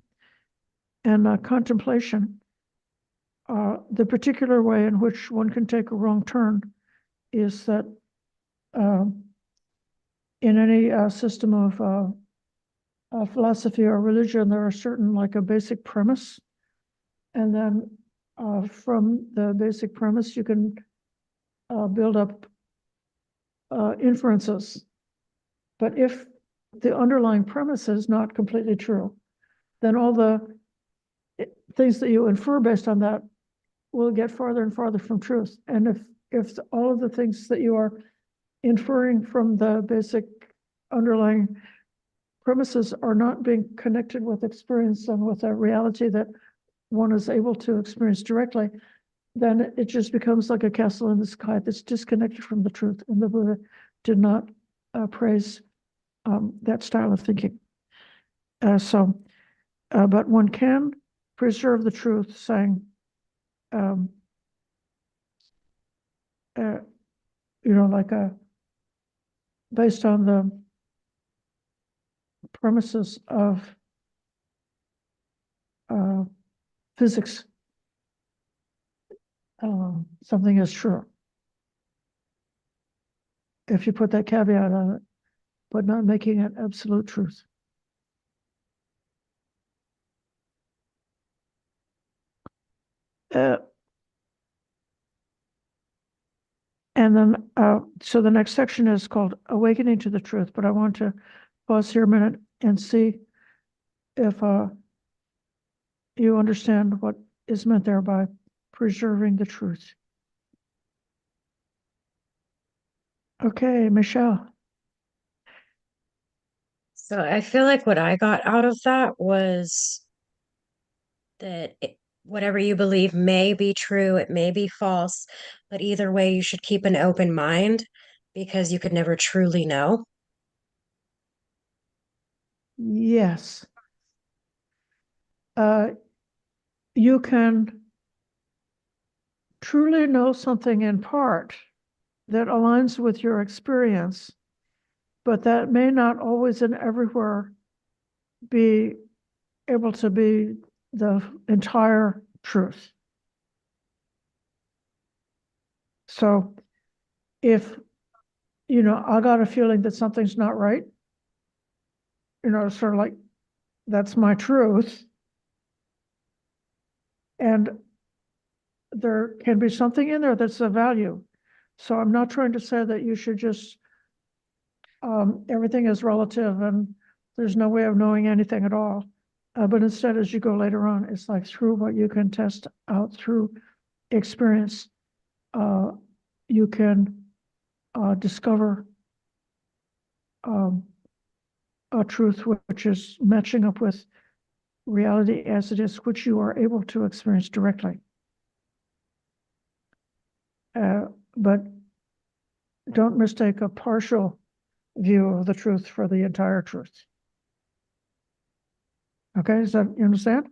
and contemplation, the particular way in which one can take a wrong turn is that in any system of philosophy or religion, there are certain, like a basic premise, and then from the basic premise you can build up inferences. But if the underlying premise is not completely true, then all the things that you infer based on that will get farther and farther from truth. And if all of the things that you are inferring from the basic underlying premises are not being connected with experience and with a reality that one is able to experience directly, then it just becomes like a castle in the sky that's disconnected from the truth. And the Buddha did not praise that style of thinking. But one can preserve the truth, saying, like based on the premises of physics, something is true. If you put that caveat on it, but not making it absolute truth. And then, so the next section is called Awakening to the Truth, but I want to pause here a minute and see if you understand what is meant there by preserving the truth. Okay, Michelle. So I feel like what I got out of that was that whatever you believe may be true, it may be false, but either way, you should keep an open mind because you could never truly know. Yes. You can truly know something in part that aligns with your experience, but that may not always and everywhere be able to be the entire truth. So if, I got a feeling that something's not right, sort of like, that's my truth. And there can be something in there that's of value. So I'm not trying to say that you should just, everything is relative and there's no way of knowing anything at all. But instead, as you go later on, it's like through what you can test out through experience, you can discover a truth which is matching up with reality as it is, which you are able to experience directly. But don't mistake a partial view of the truth for the entire truth. Okay, you understand?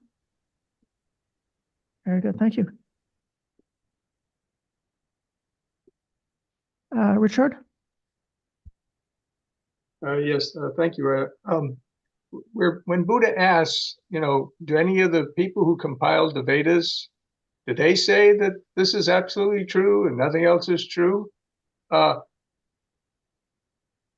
Very good, thank you. Richard? Yes, thank you. When Buddha asks, do any of the people who compiled the Vedas, did they say that this is absolutely true and nothing else is true?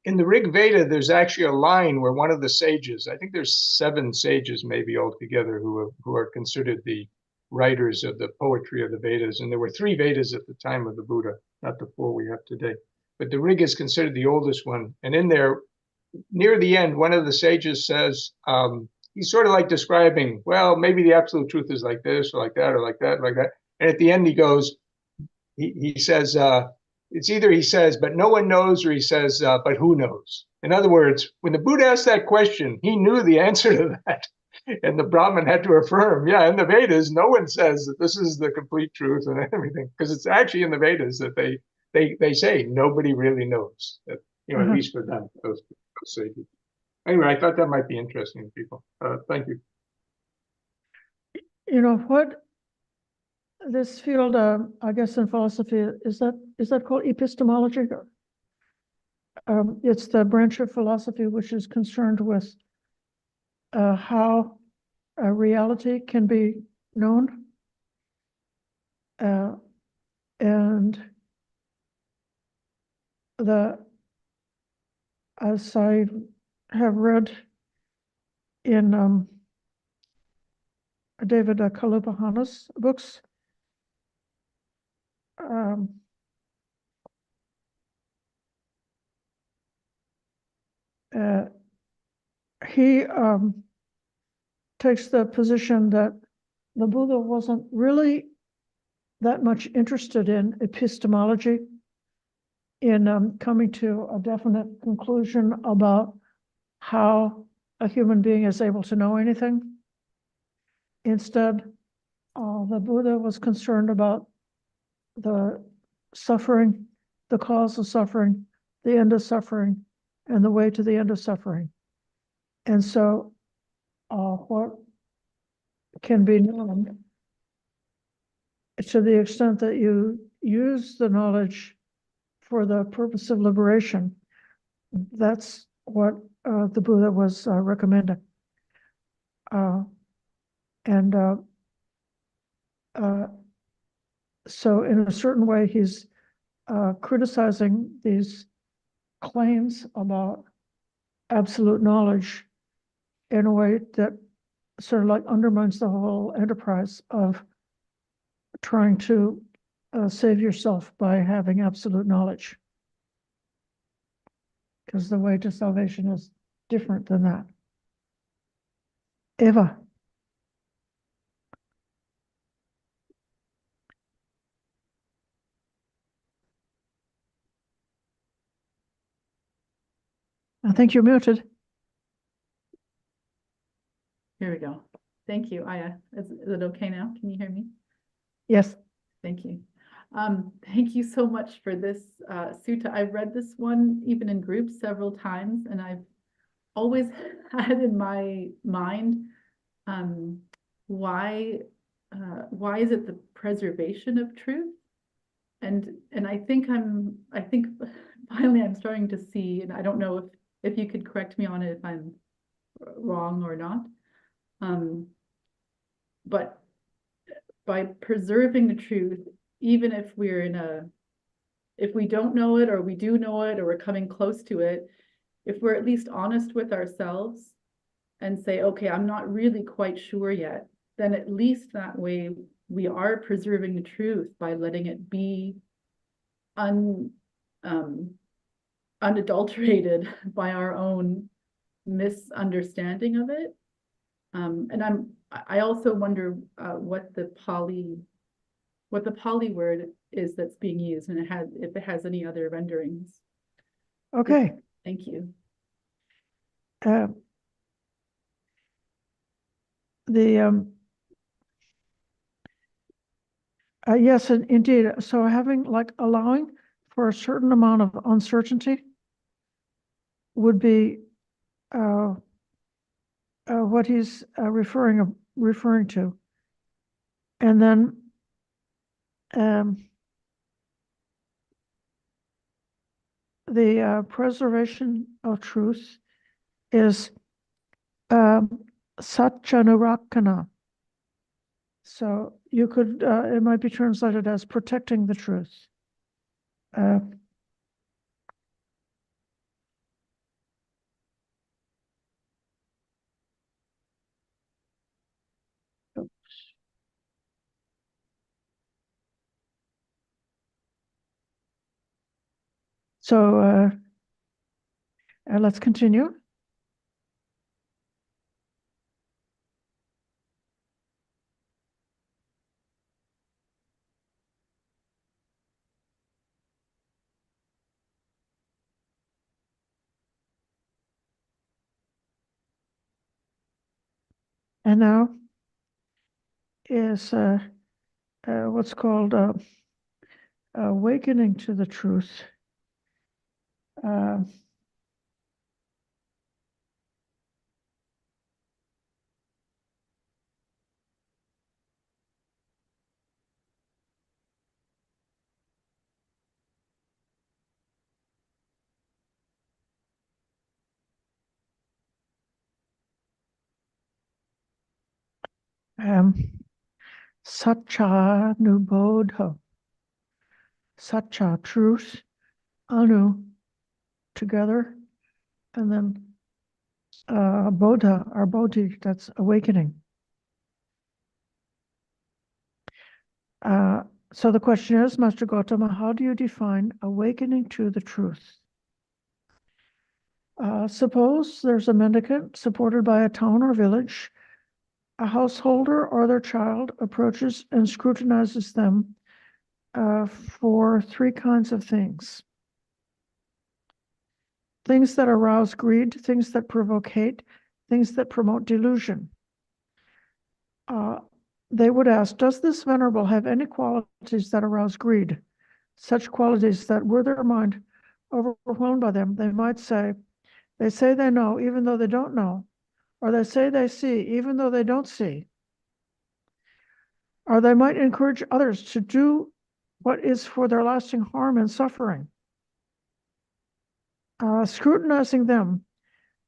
In the Rig Veda, there's actually a line where one of the sages, I think there's 7 sages maybe altogether who are considered the writers of the poetry of the Vedas. And there were 3 Vedas at the time of the Buddha, not the 4 we have today. But the Rig is considered the oldest one. And in there, near the end, one of the sages says, he's sort of like describing, well, maybe the absolute truth is like this or like that or like that, like that. And at the end, he goes, he says, it's either he says, but no one knows, or he says, but who knows? In other words, when the Buddha asked that question, he knew the answer to that. And the Brahmin had to affirm, yeah, in the Vedas, no one says that this is the complete truth and everything, because it's actually in the Vedas that they say nobody really knows, that, at least for them, those sages. Anyway, I thought that might be interesting to people. Thank you. You know what? This field, I guess in philosophy, is that called epistemology? It's the branch of philosophy which is concerned with how reality can be known. And as I have read in David Kalupahana's books, he takes the position that the Buddha wasn't really that much interested in epistemology, in coming to a definite conclusion about how a human being is able to know anything. Instead, the Buddha was concerned about the suffering, the cause of suffering, the end of suffering, and the way to the end of suffering. And so what can be known, to the extent that you use the knowledge for the purpose of liberation, that's what the Buddha was recommending. So in a certain way, he's criticizing these claims about absolute knowledge in a way that sort of like undermines the whole enterprise of trying to save yourself by having absolute knowledge. Because the way to salvation is different than that. Eva. I think you're muted. Here we go. Thank you, Ayya. Is it okay now? Can you hear me? Yes. Thank you. Thank you so much for this sutta. I've read this one even in groups several times, and I've always had in my mind why is it the preservation of truth? And I think finally I'm starting to see, and I don't know if you could correct me on it if I'm wrong or not. But by preserving the truth, even if if we don't know it, or we do know it, or we're coming close to it, if we're at least honest with ourselves and say, okay, I'm not really quite sure yet, then at least that way we are preserving the truth by letting it be unadulterated by our own misunderstanding of it. And I also wonder what the Pali word is that's being used, and if it has any other renderings. Okay. Thank you. Yes, indeed. So allowing for a certain amount of uncertainty would be what he's referring to. And then the preservation of truth is satchanurakkhana. So you could, it might be translated as protecting the truth. So let's continue. And now is what's called awakening to the truth. Satcha nubodha. Satcha, truth, anu, together, and then bodha, or bodhi, that's awakening. So the question is, Master Gautama, how do you define awakening to the truth? Suppose there's a mendicant supported by a town or village. A householder or their child approaches and scrutinizes them for three kinds of things. Things that arouse greed, things that provoke hate, things that promote delusion. They would ask, does this venerable have any qualities that arouse greed? Such qualities that, were their mind overwhelmed by them, they might say, they say they know even though they don't know, or they say they see even though they don't see. Or they might encourage others to do what is for their lasting harm and suffering. Scrutinizing them,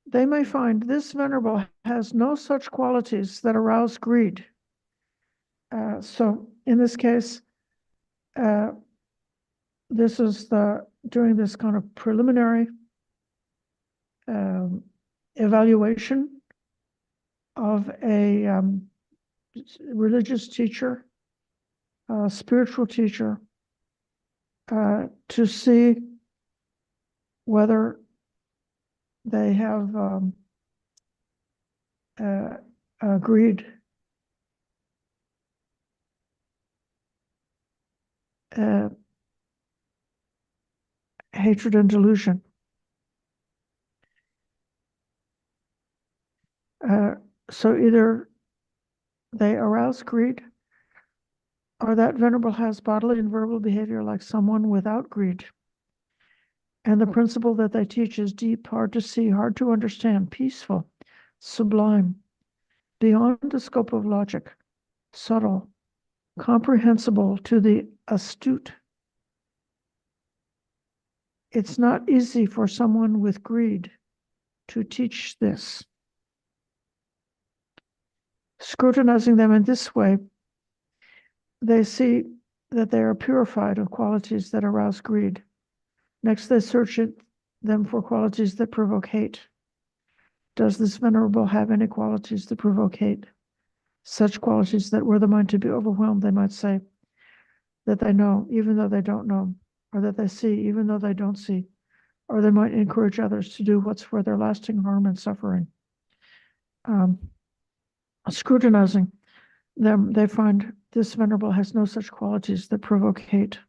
they may find this venerable has no such qualities that arouse greed. So in this case, this is doing this kind of preliminary evaluation of a religious teacher, a spiritual teacher, to see whether they have greed, hatred and delusion. So either they arouse greed, or that venerable has bodily and verbal behavior like someone without greed. And the principle that they teach is deep, hard to see, hard to understand, peaceful, sublime, beyond the scope of logic, subtle, comprehensible to the astute. It's not easy for someone with greed to teach this. Scrutinizing them in this way, they see that they are purified of qualities that arouse greed. Next, they search them for qualities that provoke hate. Does this venerable have any qualities that provoke hate? Such qualities that were the mind to be overwhelmed, they might say, that they know even though they don't know, or that they see even though they don't see, or they might encourage others to do what's for their lasting harm and suffering. Scrutinizing them, they find this venerable has no such qualities that provoke hate.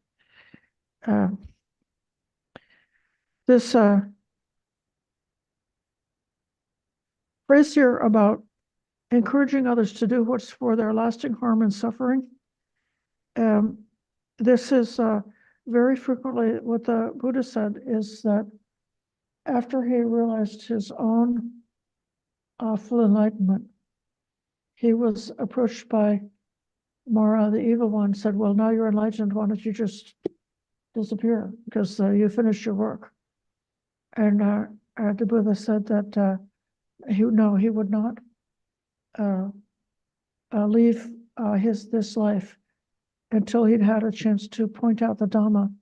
This phrase here about encouraging others to do what's for their lasting harm and suffering, this is very frequently what the Buddha said, is that after he realized his own full enlightenment, he was approached by Mara, the evil one, said, well, now you're enlightened, why don't you just disappear, because you finished your work. And the Buddha said that he would not leave this life until he'd had a chance to point out the Dhamma,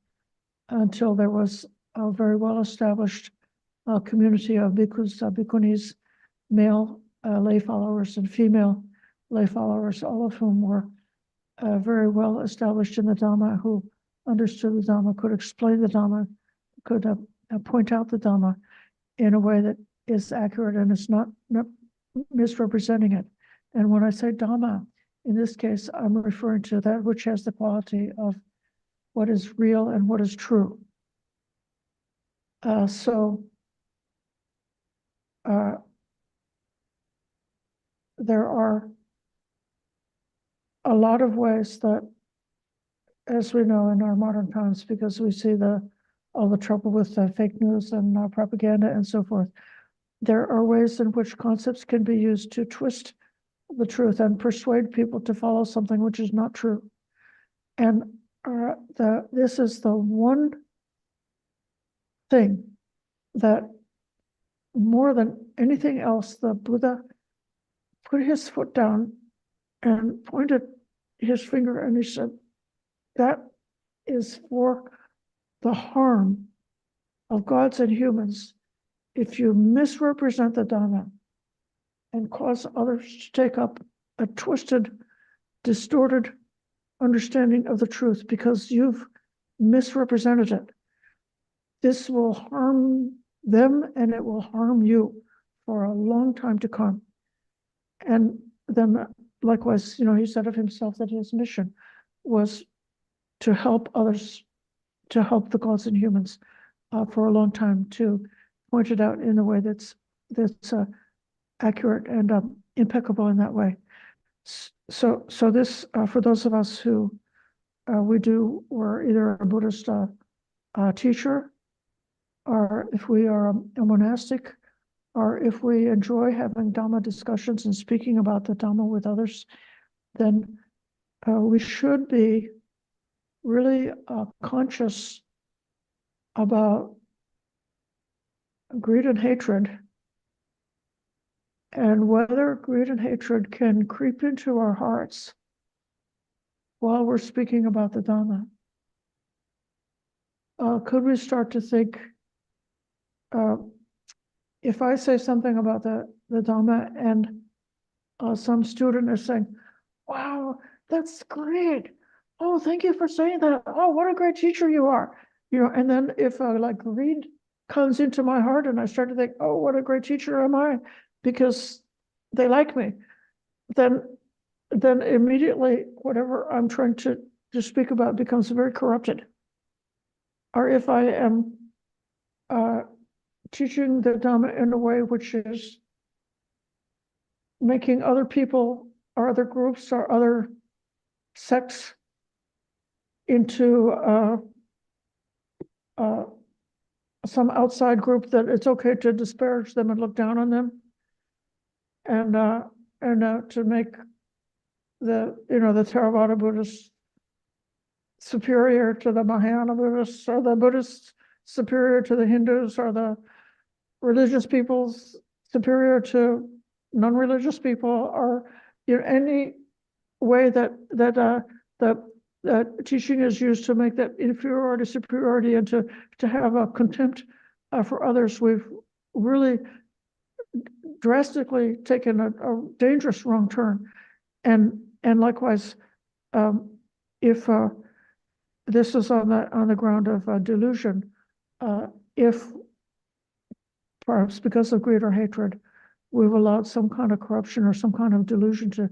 until there was a very well-established community of bhikkhus, bhikkhunis, male lay followers and female lay followers, all of whom were very well established in the Dhamma, who understood the Dhamma, could explain the Dhamma, could point out the Dhamma in a way that is accurate and is not misrepresenting it. And when I say Dhamma, in this case, I'm referring to that which has the quality of what is real and what is true. There are a lot of ways that, as we know in our modern times, because we see all the trouble with fake news and propaganda and so forth, there are ways in which concepts can be used to twist the truth and persuade people to follow something which is not true. And this is the one thing that, more than anything else, the Buddha put his foot down and pointed his finger and he said, that is for the harm of gods and humans if you misrepresent the Dhamma and cause others to take up a twisted, distorted understanding of the truth because you've misrepresented it. This will harm them and it will harm you for a long time to come. And then likewise, he said of himself that his mission was to help others, to help the gods and humans for a long time, to point it out in a way that's accurate and impeccable in that way. So this, for those of us who we're either a Buddhist teacher, or if we are a monastic, or if we enjoy having Dhamma discussions and speaking about the Dhamma with others, then we should be really conscious about greed and hatred, and whether greed and hatred can creep into our hearts while we're speaking about the Dhamma. Could we start to think, if I say something about the Dhamma and some student is saying, wow, that's great. Oh, thank you for saying that. Oh, what a great teacher you are. And then if greed comes into my heart and I start to think, oh, what a great teacher am I, because they like me, then immediately whatever I'm trying to speak about becomes very corrupted. Or if I am teaching the Dhamma in a way which is making other people or other groups or other sects into some outside group, that it's okay to disparage them and look down on them, and to make the Theravada Buddhists superior to the Mahayana Buddhists, or the Buddhists superior to the Hindus, or the religious peoples superior to non-religious people, or any way that teaching is used to make that inferiority superiority, and to have a contempt for others. We've really drastically taken a dangerous wrong turn, and likewise, if this is on the ground of delusion, if perhaps because of greed or hatred, we've allowed some kind of corruption or some kind of delusion to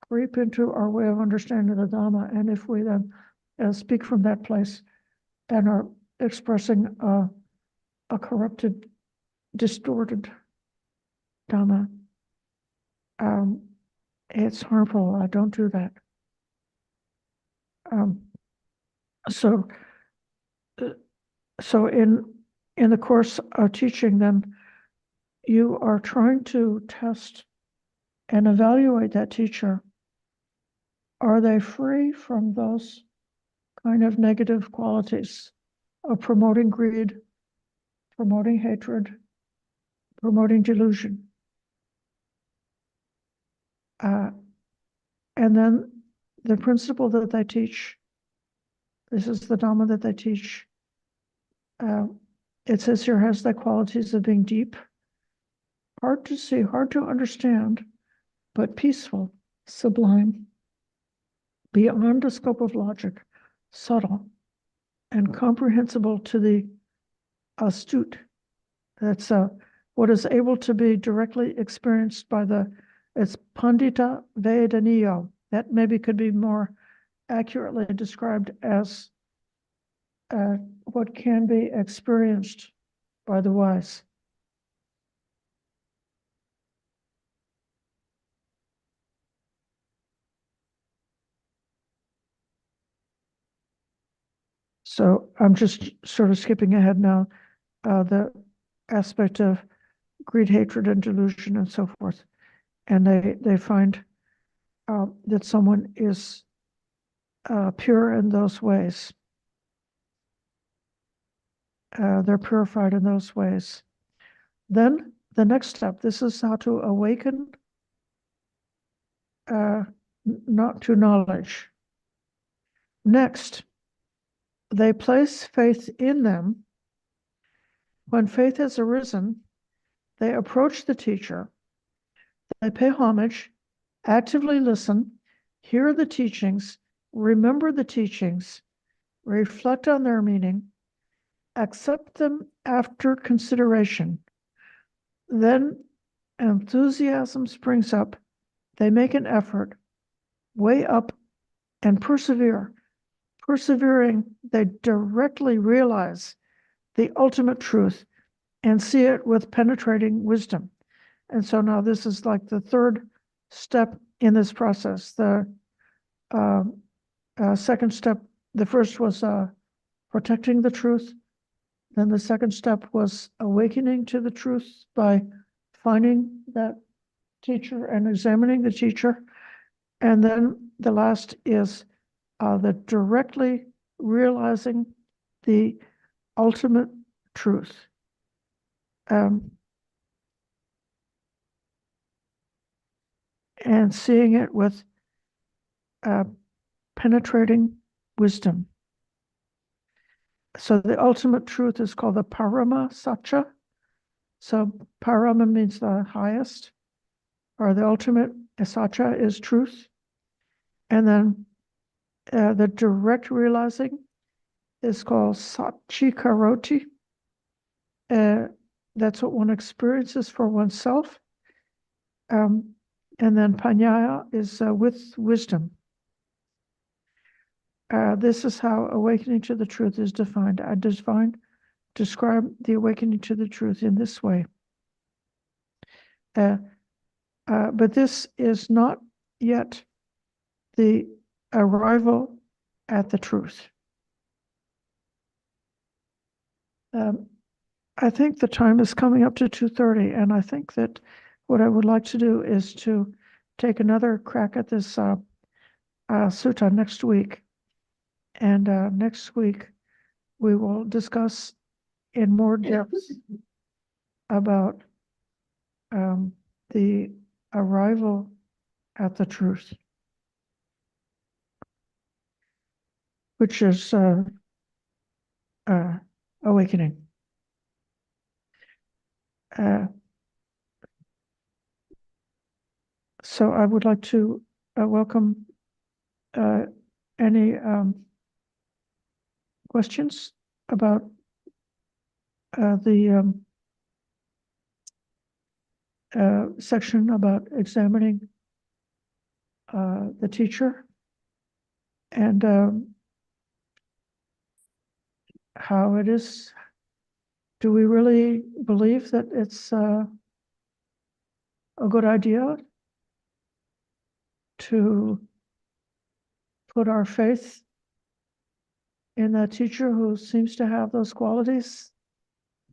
creep into our way of understanding the Dhamma, and if we then speak from that place and are expressing a corrupted, distorted Dhamma, it's harmful. I don't do that. So in the course of teaching, then you are trying to test and evaluate that teacher. Are they free from those kind of negative qualities of promoting greed, promoting hatred, promoting delusion? And then the principle that they teach, this is the Dhamma that they teach, it says here, has the qualities of being deep, hard to see, hard to understand, but peaceful, sublime, beyond the scope of logic, subtle, and comprehensible to the astute. That's what is able to be directly experienced by it's Pandita Vedaniyo. That maybe could be more accurately described as what can be experienced by the wise. So I'm just sort of skipping ahead now, the aspect of greed, hatred, and delusion, and so forth. And they find that someone is pure in those ways. They're purified in those ways. Then the next step, this is how to awaken not to knowledge. Next, they place faith in them. When faith has arisen, they approach the teacher. They pay homage, actively listen, hear the teachings, remember the teachings, reflect on their meaning, accept them after consideration. Then enthusiasm springs up. They make an effort, weigh up, and persevere. Persevering, they directly realize the ultimate truth and see it with penetrating wisdom. And so now this is like the third step in this process. The second step, the first was protecting the truth. Then the second step was awakening to the truth by finding that teacher and examining the teacher. And then the last is the directly realizing the ultimate truth. And seeing it with penetrating wisdom. So the ultimate truth is called the Parama Satya. So Parama means the highest, or the ultimate. Satya is truth. And then the direct realizing is called Satchikaroti. That's what one experiences for oneself. And then Panyaya is with wisdom. This is how awakening to the truth is defined. I describe the awakening to the truth in this way. But this is not yet the arrival at the truth. I think the time is coming up to 2:30, and I think that what I would like to do is to take another crack at this sutta next week. And next week, we will discuss in more depth about the arrival at the truth, which is awakening. So I would like to welcome any questions about the section about examining the teacher and how it is. Do we really believe that it's a good idea to put our faith in that teacher who seems to have those qualities,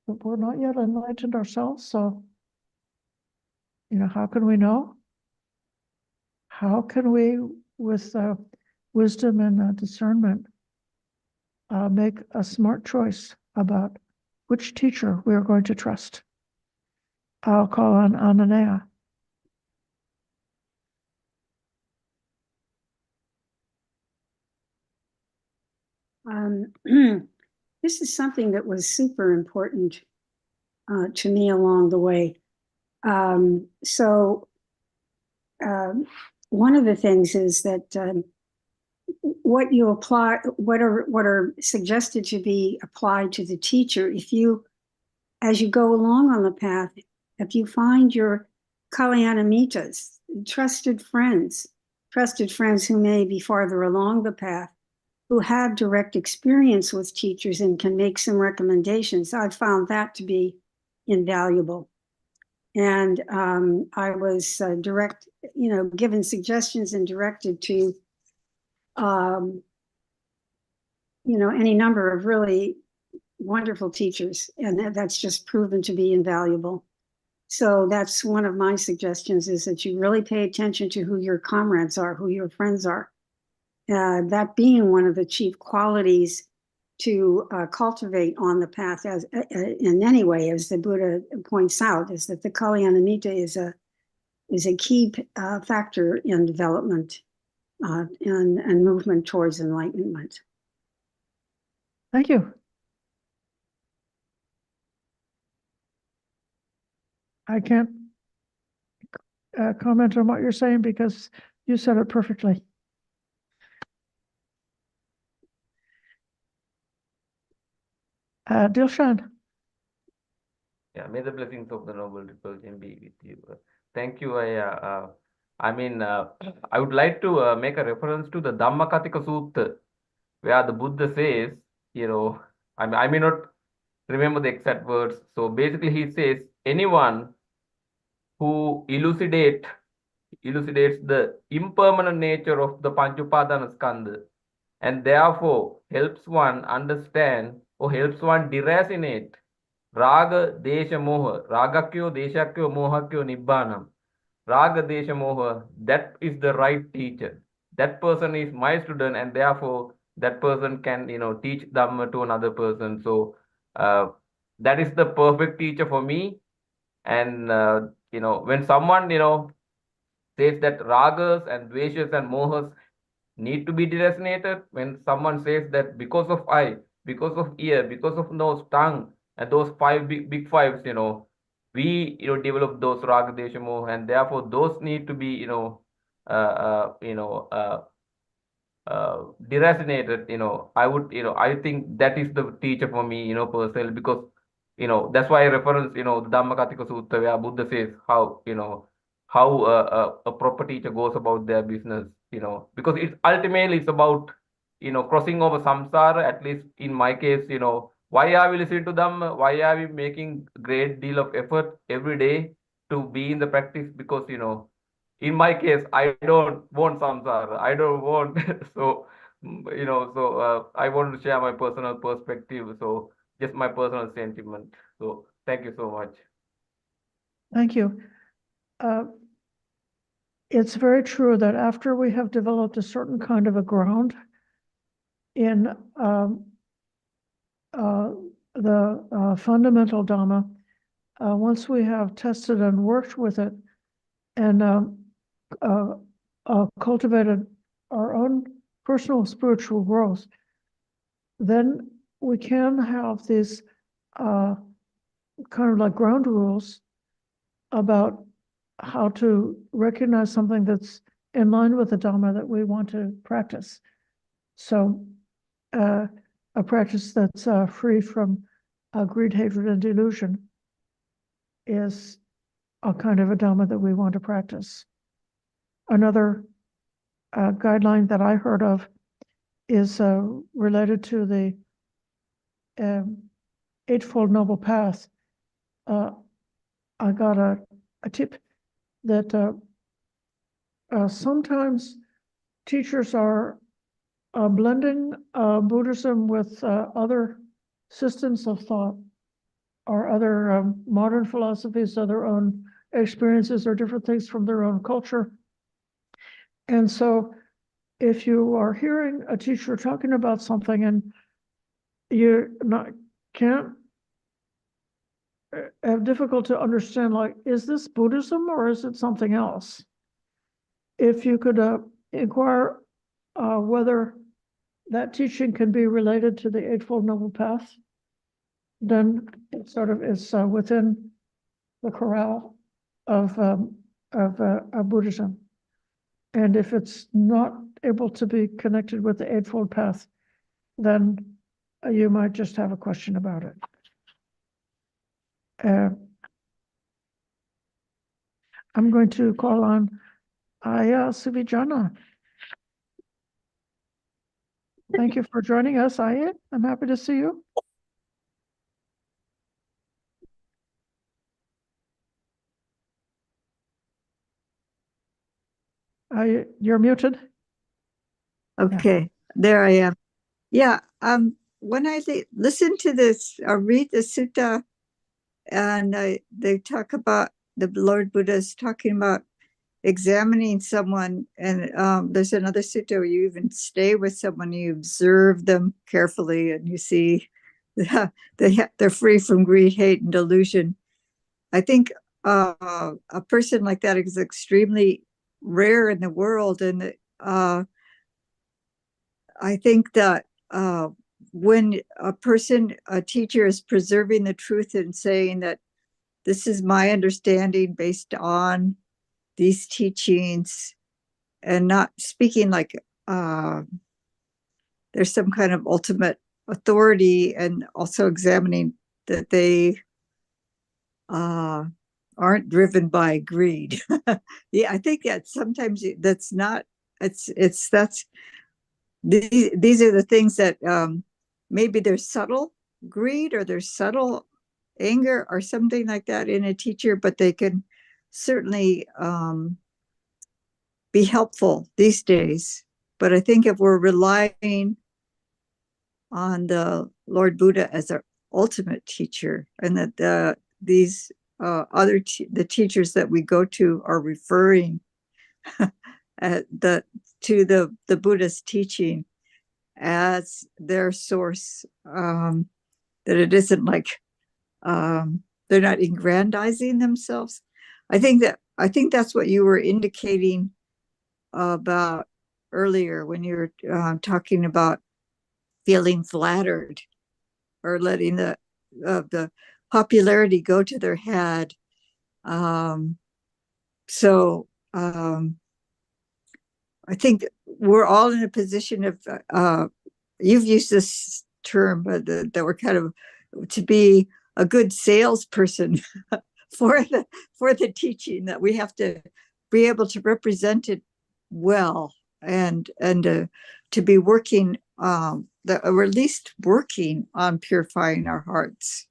but we're not yet enlightened ourselves? So, how can we know? How can we, with wisdom and discernment, make a smart choice about which teacher we are going to trust? I'll call on Ananaya. This is something that was super important to me along the way. One of the things is that what you apply, what are suggested to be applied to the teacher, as you go along on the path, if you find your kalyanamitas, trusted friends who may be farther along the path, who have direct experience with teachers and can make some recommendations, I've found that to be invaluable. And I was given suggestions and directed to, any number of really wonderful teachers, and that's just proven to be invaluable. So that's one of my suggestions, is that you really pay attention to who your comrades are, who your friends are. That being one of the chief qualities to cultivate on the path, as in any way, as the Buddha points out, is that the Kalyanamitta is a key factor in development and movement towards enlightenment. Thank you. I can't comment on what you're saying because you said it perfectly. Dilshan. Yeah, may the blessings of the Noble Refulgent be with you. Thank you, Ayya. I would like to make a reference to the Dhammakatika Sutta, where the Buddha says, I may not remember the exact words. So basically he says, anyone who elucidates the impermanent nature of the Panchupadana Skandha, and therefore helps one understand or helps one deracinate Raga, Desha, Moha, Ragakyo, Deshakyo, Mohakyo, Nibbanam. Raga, Desha, Moha, that is the right teacher. That person is my student, and therefore that person can, teach Dhamma to another person. So that is the perfect teacher for me. And, when someone, says that ragas and dveshas and mohas need to be deracinated, when someone says that because of eye, because of ear, because of nose, tongue, and those big fives, we develop those raga, desha, moha, and therefore those need to be deracinated. I think that is the teacher for me, personally, because That's why I reference, the Dhammakatika Sutta, where Buddha says how, how a proper teacher goes about their business, because it's about, crossing over samsara. At least in my case, why are we listening to them? Why are we making great deal of effort every day to be in the practice? Because, in my case, I don't want samsara. I don't want, so, I want to share my personal perspective. So, just my personal sentiment. So thank you so much. Thank you. It's very true that after we have developed a certain kind of a ground in the fundamental Dhamma, once we have tested and worked with it and cultivated our own personal spiritual growth, then we can have these kind of like ground rules about how to recognize something that's in line with the Dhamma that we want to practice. So a practice that's free from greed, hatred, and delusion is a kind of a Dhamma that we want to practice. Another guideline that I heard of is related to the Eightfold Noble Path. I got a tip that sometimes teachers are blending Buddhism with other systems of thought or other modern philosophies, or their own experiences or different things from their own culture. And so if you are hearing a teacher talking about something and you can't have difficult to understand, like, is this Buddhism or is it something else? If you could inquire whether that teaching can be related to the Eightfold Noble Path, then it sort of is within the corral of Buddhism. And if it's not able to be connected with the Eightfold Path, then you might just have a question about it. I'm going to call on Ayya Sobhana. Thank you for joining us, Ayya. I'm happy to see you. You're muted. Okay, there I am. Yeah, when I listen to this, I read the sutta, and they talk about the Lord Buddha is talking about examining someone, and there's another sutta where you even stay with someone, you observe them carefully, and you see they're free from greed, hate, and delusion. I think a person like that is extremely rare in the world, and I think that when a teacher is preserving the truth and saying that this is my understanding based on these teachings, and not speaking like there's some kind of ultimate authority, and also examining that they aren't driven by greed. Yeah, I think that sometimes that's not, these are the things that maybe there's subtle greed or there's subtle anger or something like that in a teacher, but they can certainly be helpful these days. But I think if we're relying on the Lord Buddha as our ultimate teacher, and that these the teachers that we go to are referring to the Buddha's teaching as their source, that it isn't like they're not aggrandizing themselves. I think that's what you were indicating about earlier when you were talking about feeling flattered or letting the popularity go to their head. I think we're all in a position of, you've used this term, but that we're kind of to be a good salesperson for the teaching, that we have to be able to represent it well, and to be working or at least working on purifying our hearts,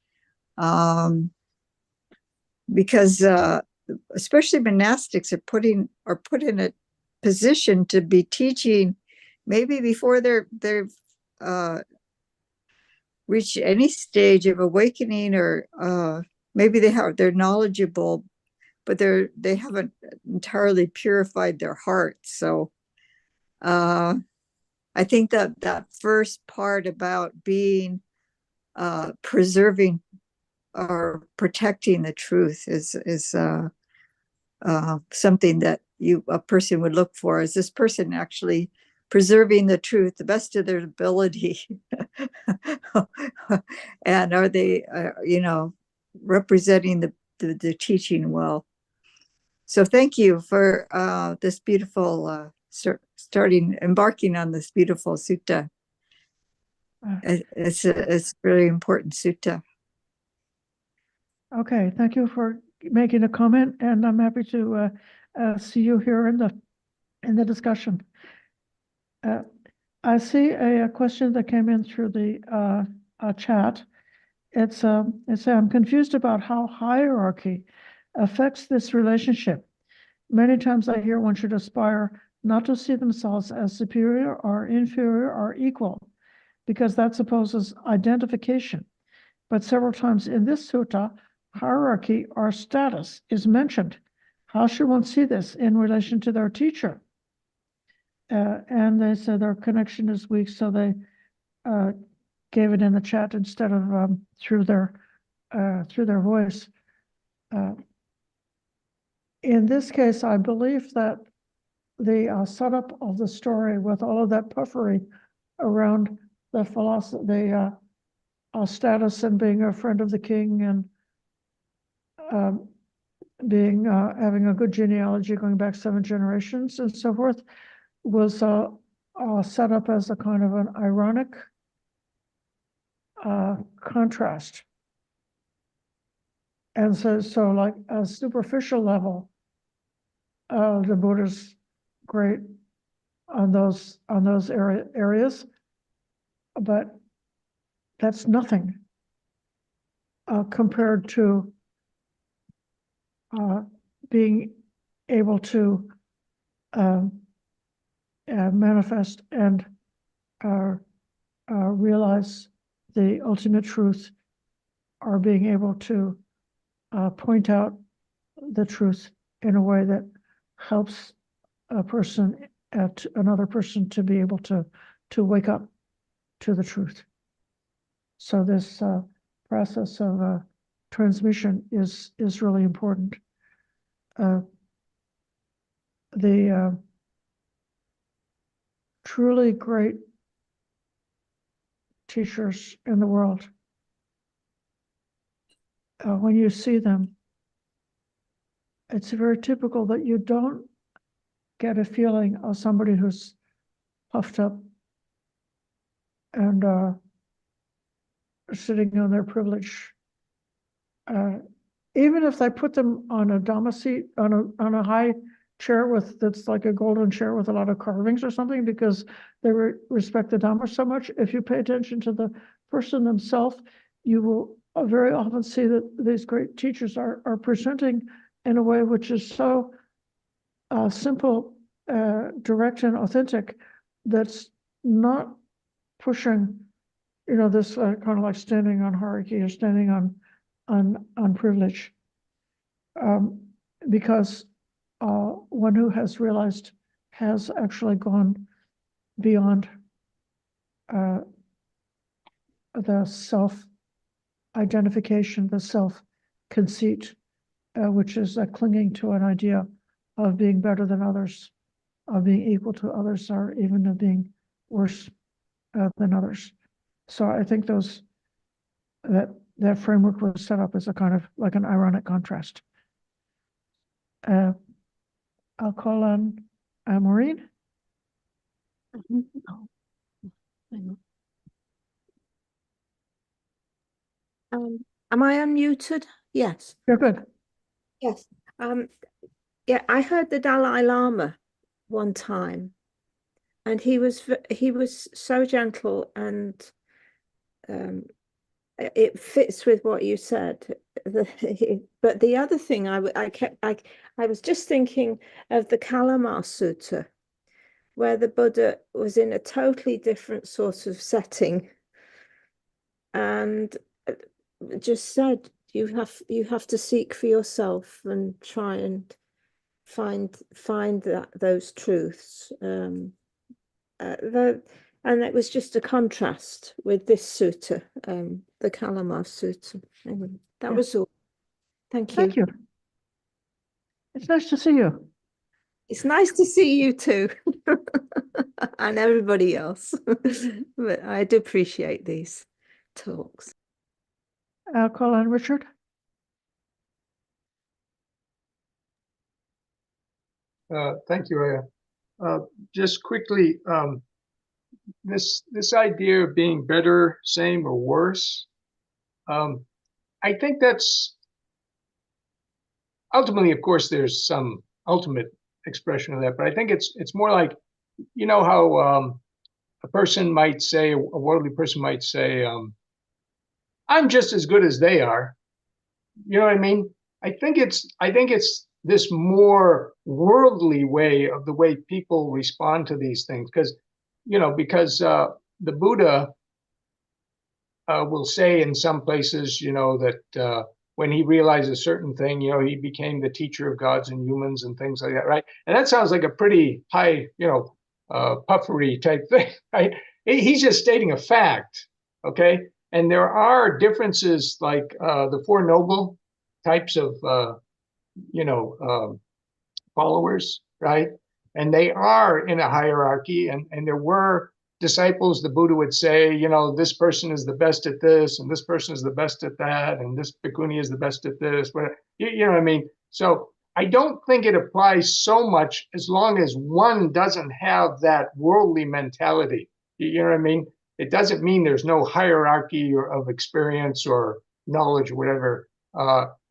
because especially monastics are put in a position to be teaching maybe before they've reached any stage of awakening, or maybe they're knowledgeable, but they haven't entirely purified their hearts. So I think that first part about being preserving or protecting the truth is something that a person would look for. Is this person actually preserving the truth the best of their ability? And are they representing the teaching well? So thank you for this beautiful embarking on this beautiful sutta. It's a very important sutta. Okay, thank you for making a comment, and I'm happy to see you here in the discussion. I see a question that came in through the chat. It's I'm confused about how hierarchy affects this relationship. Many times I hear one should aspire not to see themselves as superior or inferior or equal, because that supposes identification. But several times in this sutta, hierarchy or status is mentioned. How should one see this in relation to their teacher? And they said their connection is weak, so they gave it in the chat instead of through their voice. In this case, I believe that the setup of the story, with all of that puffery around the philosophy, the status, and being a friend of the king, and having a good genealogy going back 7 generations and so forth, was set up as a kind of an ironic contrast. And so like a superficial level, the Buddha's great on those areas, but that's nothing compared to being able to manifest and realize the ultimate truth, or being able to point out the truth in a way that helps another person to be able to wake up to the truth. So this process of transmission is really important. The truly great teachers in the world, when you see them, it's very typical that you don't get a feeling of somebody who's puffed up and sitting on their privilege. Even if they put them on a Dhamma seat, on a high chair that's like a golden chair with a lot of carvings or something, because they respect the Dhamma so much, if you pay attention to the person themselves, you will very often see that these great teachers are presenting in a way which is so simple, direct, and authentic, that's not pushing, this kind of like standing on hierarchy or standing on privilege, because one who has realized has actually gone beyond the self-identification, the self-conceit, which is clinging to an idea of being better than others, of being equal to others, or even of being worse than others. So I think that framework was set up as a kind of like an ironic contrast. I'll call on Maureen. Am I unmuted? Yes. You're good. Yes. Yeah, I heard the Dalai Lama one time, and he was so gentle, and it fits with what you said. But the other thing I was just thinking of the Kalama Sutta, where the Buddha was in a totally different sort of setting, and just said you have to seek for yourself and try and find those truths. And it was just a contrast with this sutta, the Kalama Sutta. Anyway, that was all. Thank you. Thank you. It's nice to see you. It's nice to see you too, and everybody else. But I do appreciate these talks. I'll call on Richard. Thank you, Ayya. Just quickly, this idea of being better, same, or worse, I think that's ultimately, of course, there's some ultimate expression of that, but I think it's more like, you know how a person might say, a worldly person might say, I'm just as good as they are. You know what I mean? I think it's this more worldly way of the way people respond to these things, because the Buddha will say in some places, that when he realized a certain thing, he became the teacher of gods and humans and things like that, right? And that sounds like a pretty high, puffery type thing, right? He's just stating a fact, okay? And there are differences, like the Four Noble types of, followers, right? And they are in a hierarchy, and there were disciples, the Buddha would say, this person is the best at this, and this person is the best at that, and this bhikkhuni is the best at this, but you know what I mean? So I don't think it applies so much as long as one doesn't have that worldly mentality. You know what I mean? It doesn't mean there's no hierarchy of experience or knowledge or whatever.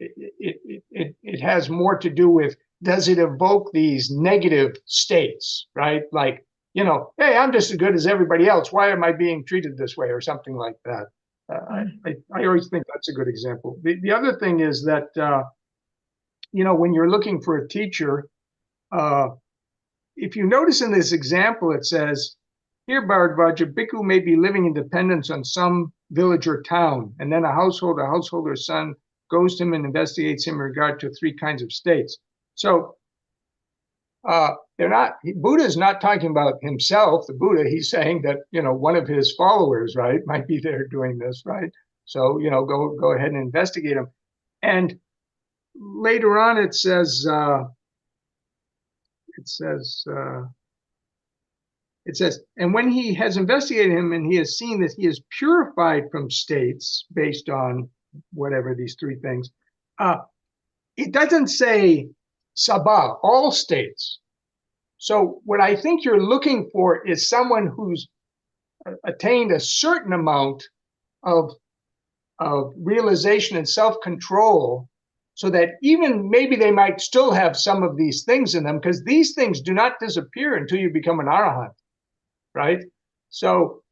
It has more to do with, does it evoke these negative states, right? Like, hey, I'm just as good as everybody else. Why am I being treated this way, or something like that? I always think that's a good example. The other thing is that, when you're looking for a teacher, if you notice in this example, it says, here, Bhardvaja, a bhikkhu may be living in dependence on some village or town, and then a householder's son goes to him and investigates him in regard to three kinds of states. So Buddha is not talking about himself, the Buddha. He's saying that, one of his followers, right, might be there doing this, right? So, go ahead and investigate him. And later on, it says, and when he has investigated him and he has seen that he is purified from states based on whatever these three things, it doesn't say sabha, all states. So what I think you're looking for is someone who's attained a certain amount of realization and self-control, so that even maybe they might still have some of these things in them, because these things do not disappear until you become an arahant, right? So,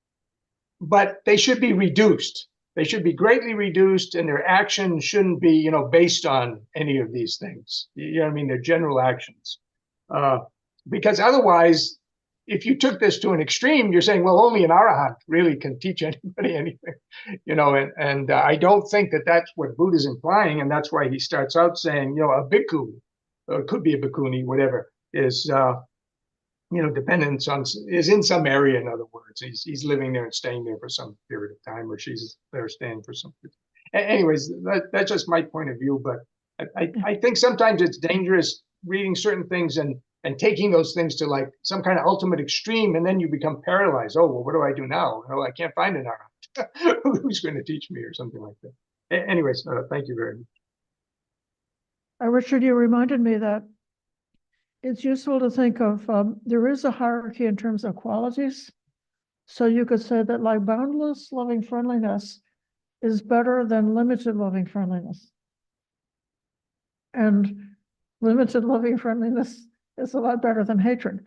but they should be reduced. They should be greatly reduced, and their action shouldn't be, based on any of these things. You know what I mean? Their general actions. Because otherwise, if you took this to an extreme, you're saying, well, only an arahant really can teach anybody anything, and I don't think that that's what Buddha's implying, and that's why he starts out saying, a bhikkhu, or it could be a bhikkhuni, whatever, is, dependence on, is in some area, in other words. He's living there and staying there for some period of time, or she's there staying for some period. Anyways, that's just my point of view, but I think sometimes it's dangerous reading certain things and taking those things to like some kind of ultimate extreme, and then you become paralyzed. Oh, well, what do I do now? I can't find an arahant. Who's going to teach me, or something like that? Anyways, thank you very much. Richard, you reminded me that it's useful to think of, there is a hierarchy in terms of qualities. So you could say that, like, boundless loving friendliness is better than limited loving friendliness. And limited loving friendliness is a lot better than hatred.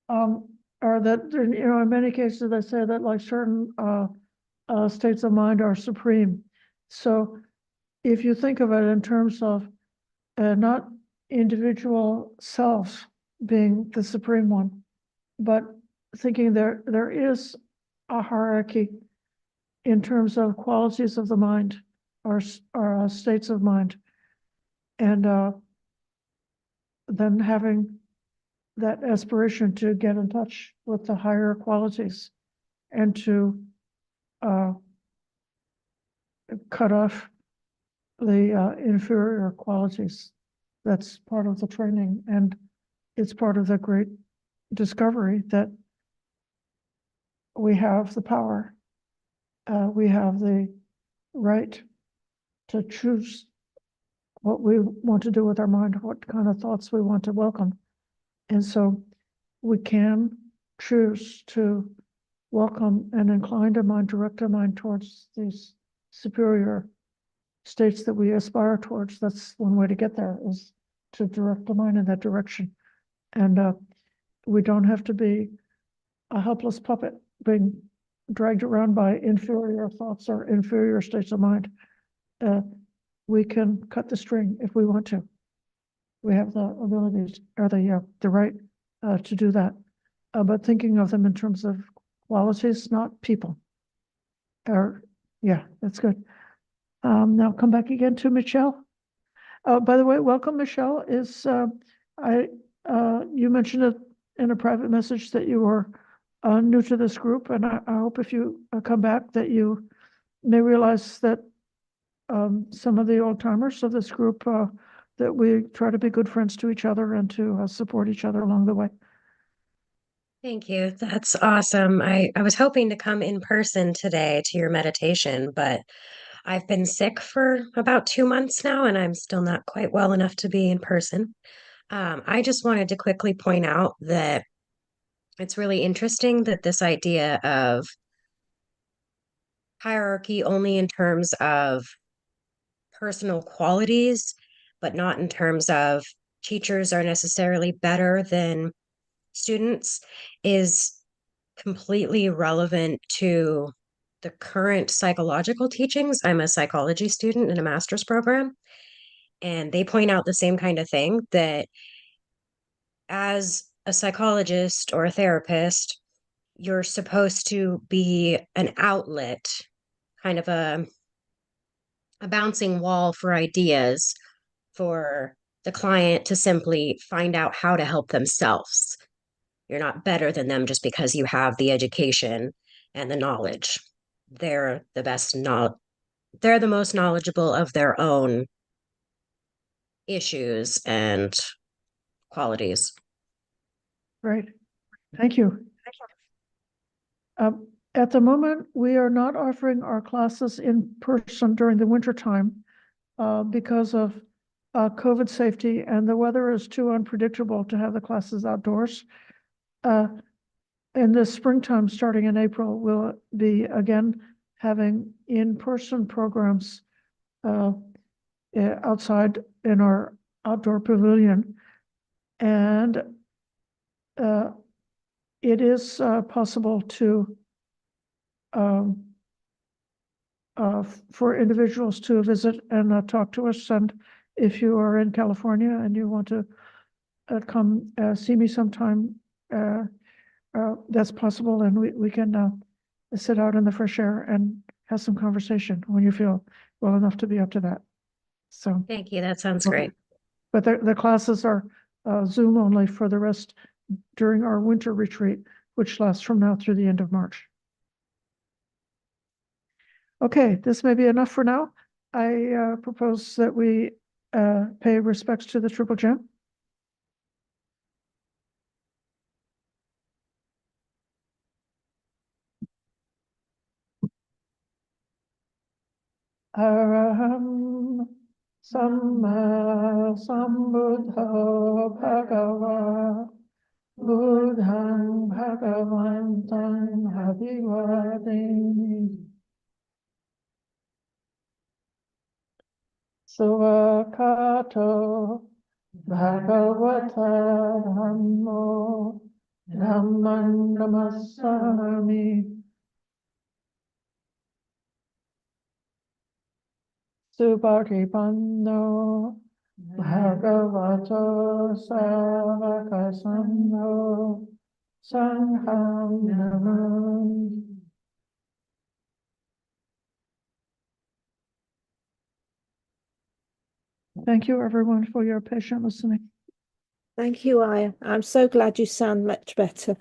Or that, in many cases, they say that like certain states of mind are supreme. So if you think of it in terms of not individual selves being the supreme one, but thinking there is a hierarchy in terms of qualities of the mind or states of mind, and then having that aspiration to get in touch with the higher qualities and to cut off the inferior qualities. That's part of the training, and it's part of the great discovery that we have the power, we have the right to choose what we want to do with our mind, what kind of thoughts we want to welcome. And so we can choose to welcome and incline our mind, direct our mind towards these superior states that we aspire towards. That's one way to get there, is to direct the mind in that direction. And we don't have to be a helpless puppet being dragged around by inferior thoughts or inferior states of mind. We can cut the string if we want to. We have the ability or the right to do that. But thinking of them in terms of qualities, not people. Yeah, that's good. Now come back again to Michelle. By the way, welcome, Michelle. You mentioned it in a private message that you were new to this group, and I hope if you come back that you may realize that some of the old timers of this group, that we try to be good friends to each other and to support each other along the way. Thank you. That's awesome. I was hoping to come in person today to your meditation, but I've been sick for about 2 months now, and I'm still not quite well enough to be in person. I just wanted to quickly point out that it's really interesting that this idea of hierarchy only in terms of personal qualities, but not in terms of teachers are necessarily better than students, is completely relevant to the current psychological teachings. I'm a psychology student in a master's program, and they point out the same kind of thing, that as a psychologist or a therapist, you're supposed to be an outlet, kind of a bouncing wall for ideas for the client to simply find out how to help themselves. You're not better than them just because you have the education and the knowledge. They're the best they're the most knowledgeable of their own issues and qualities. Great. Thank you. At the moment, we are not offering our classes in person during the winter time because of COVID safety, and the weather is too unpredictable to have the classes outdoors. In the springtime, starting in April, we'll be again having in-person programs outside in our outdoor pavilion. And it is possible to for individuals to visit and talk to us. And if you are in California and you want to come see me sometime, that's possible, and we can sit out in the fresh air and have some conversation when you feel well enough to be up to that. So Thank you. That sounds great. But the classes are Zoom only for the rest during our winter retreat, which lasts from now through the end of March. Okay, this may be enough for now. I propose that we pay respects to the Triple Gem. Araham Samma Sambuddha Bhagava Buddhang Bhagavantam Abhivademi. Suvakato Bhagavata Dhammo Dhamman Namassami. Subharipanno Bhagavato Savakasano Sangham Namami. Thank you, everyone, for your patient listening. Thank you, Ayya. I'm so glad you sound much better.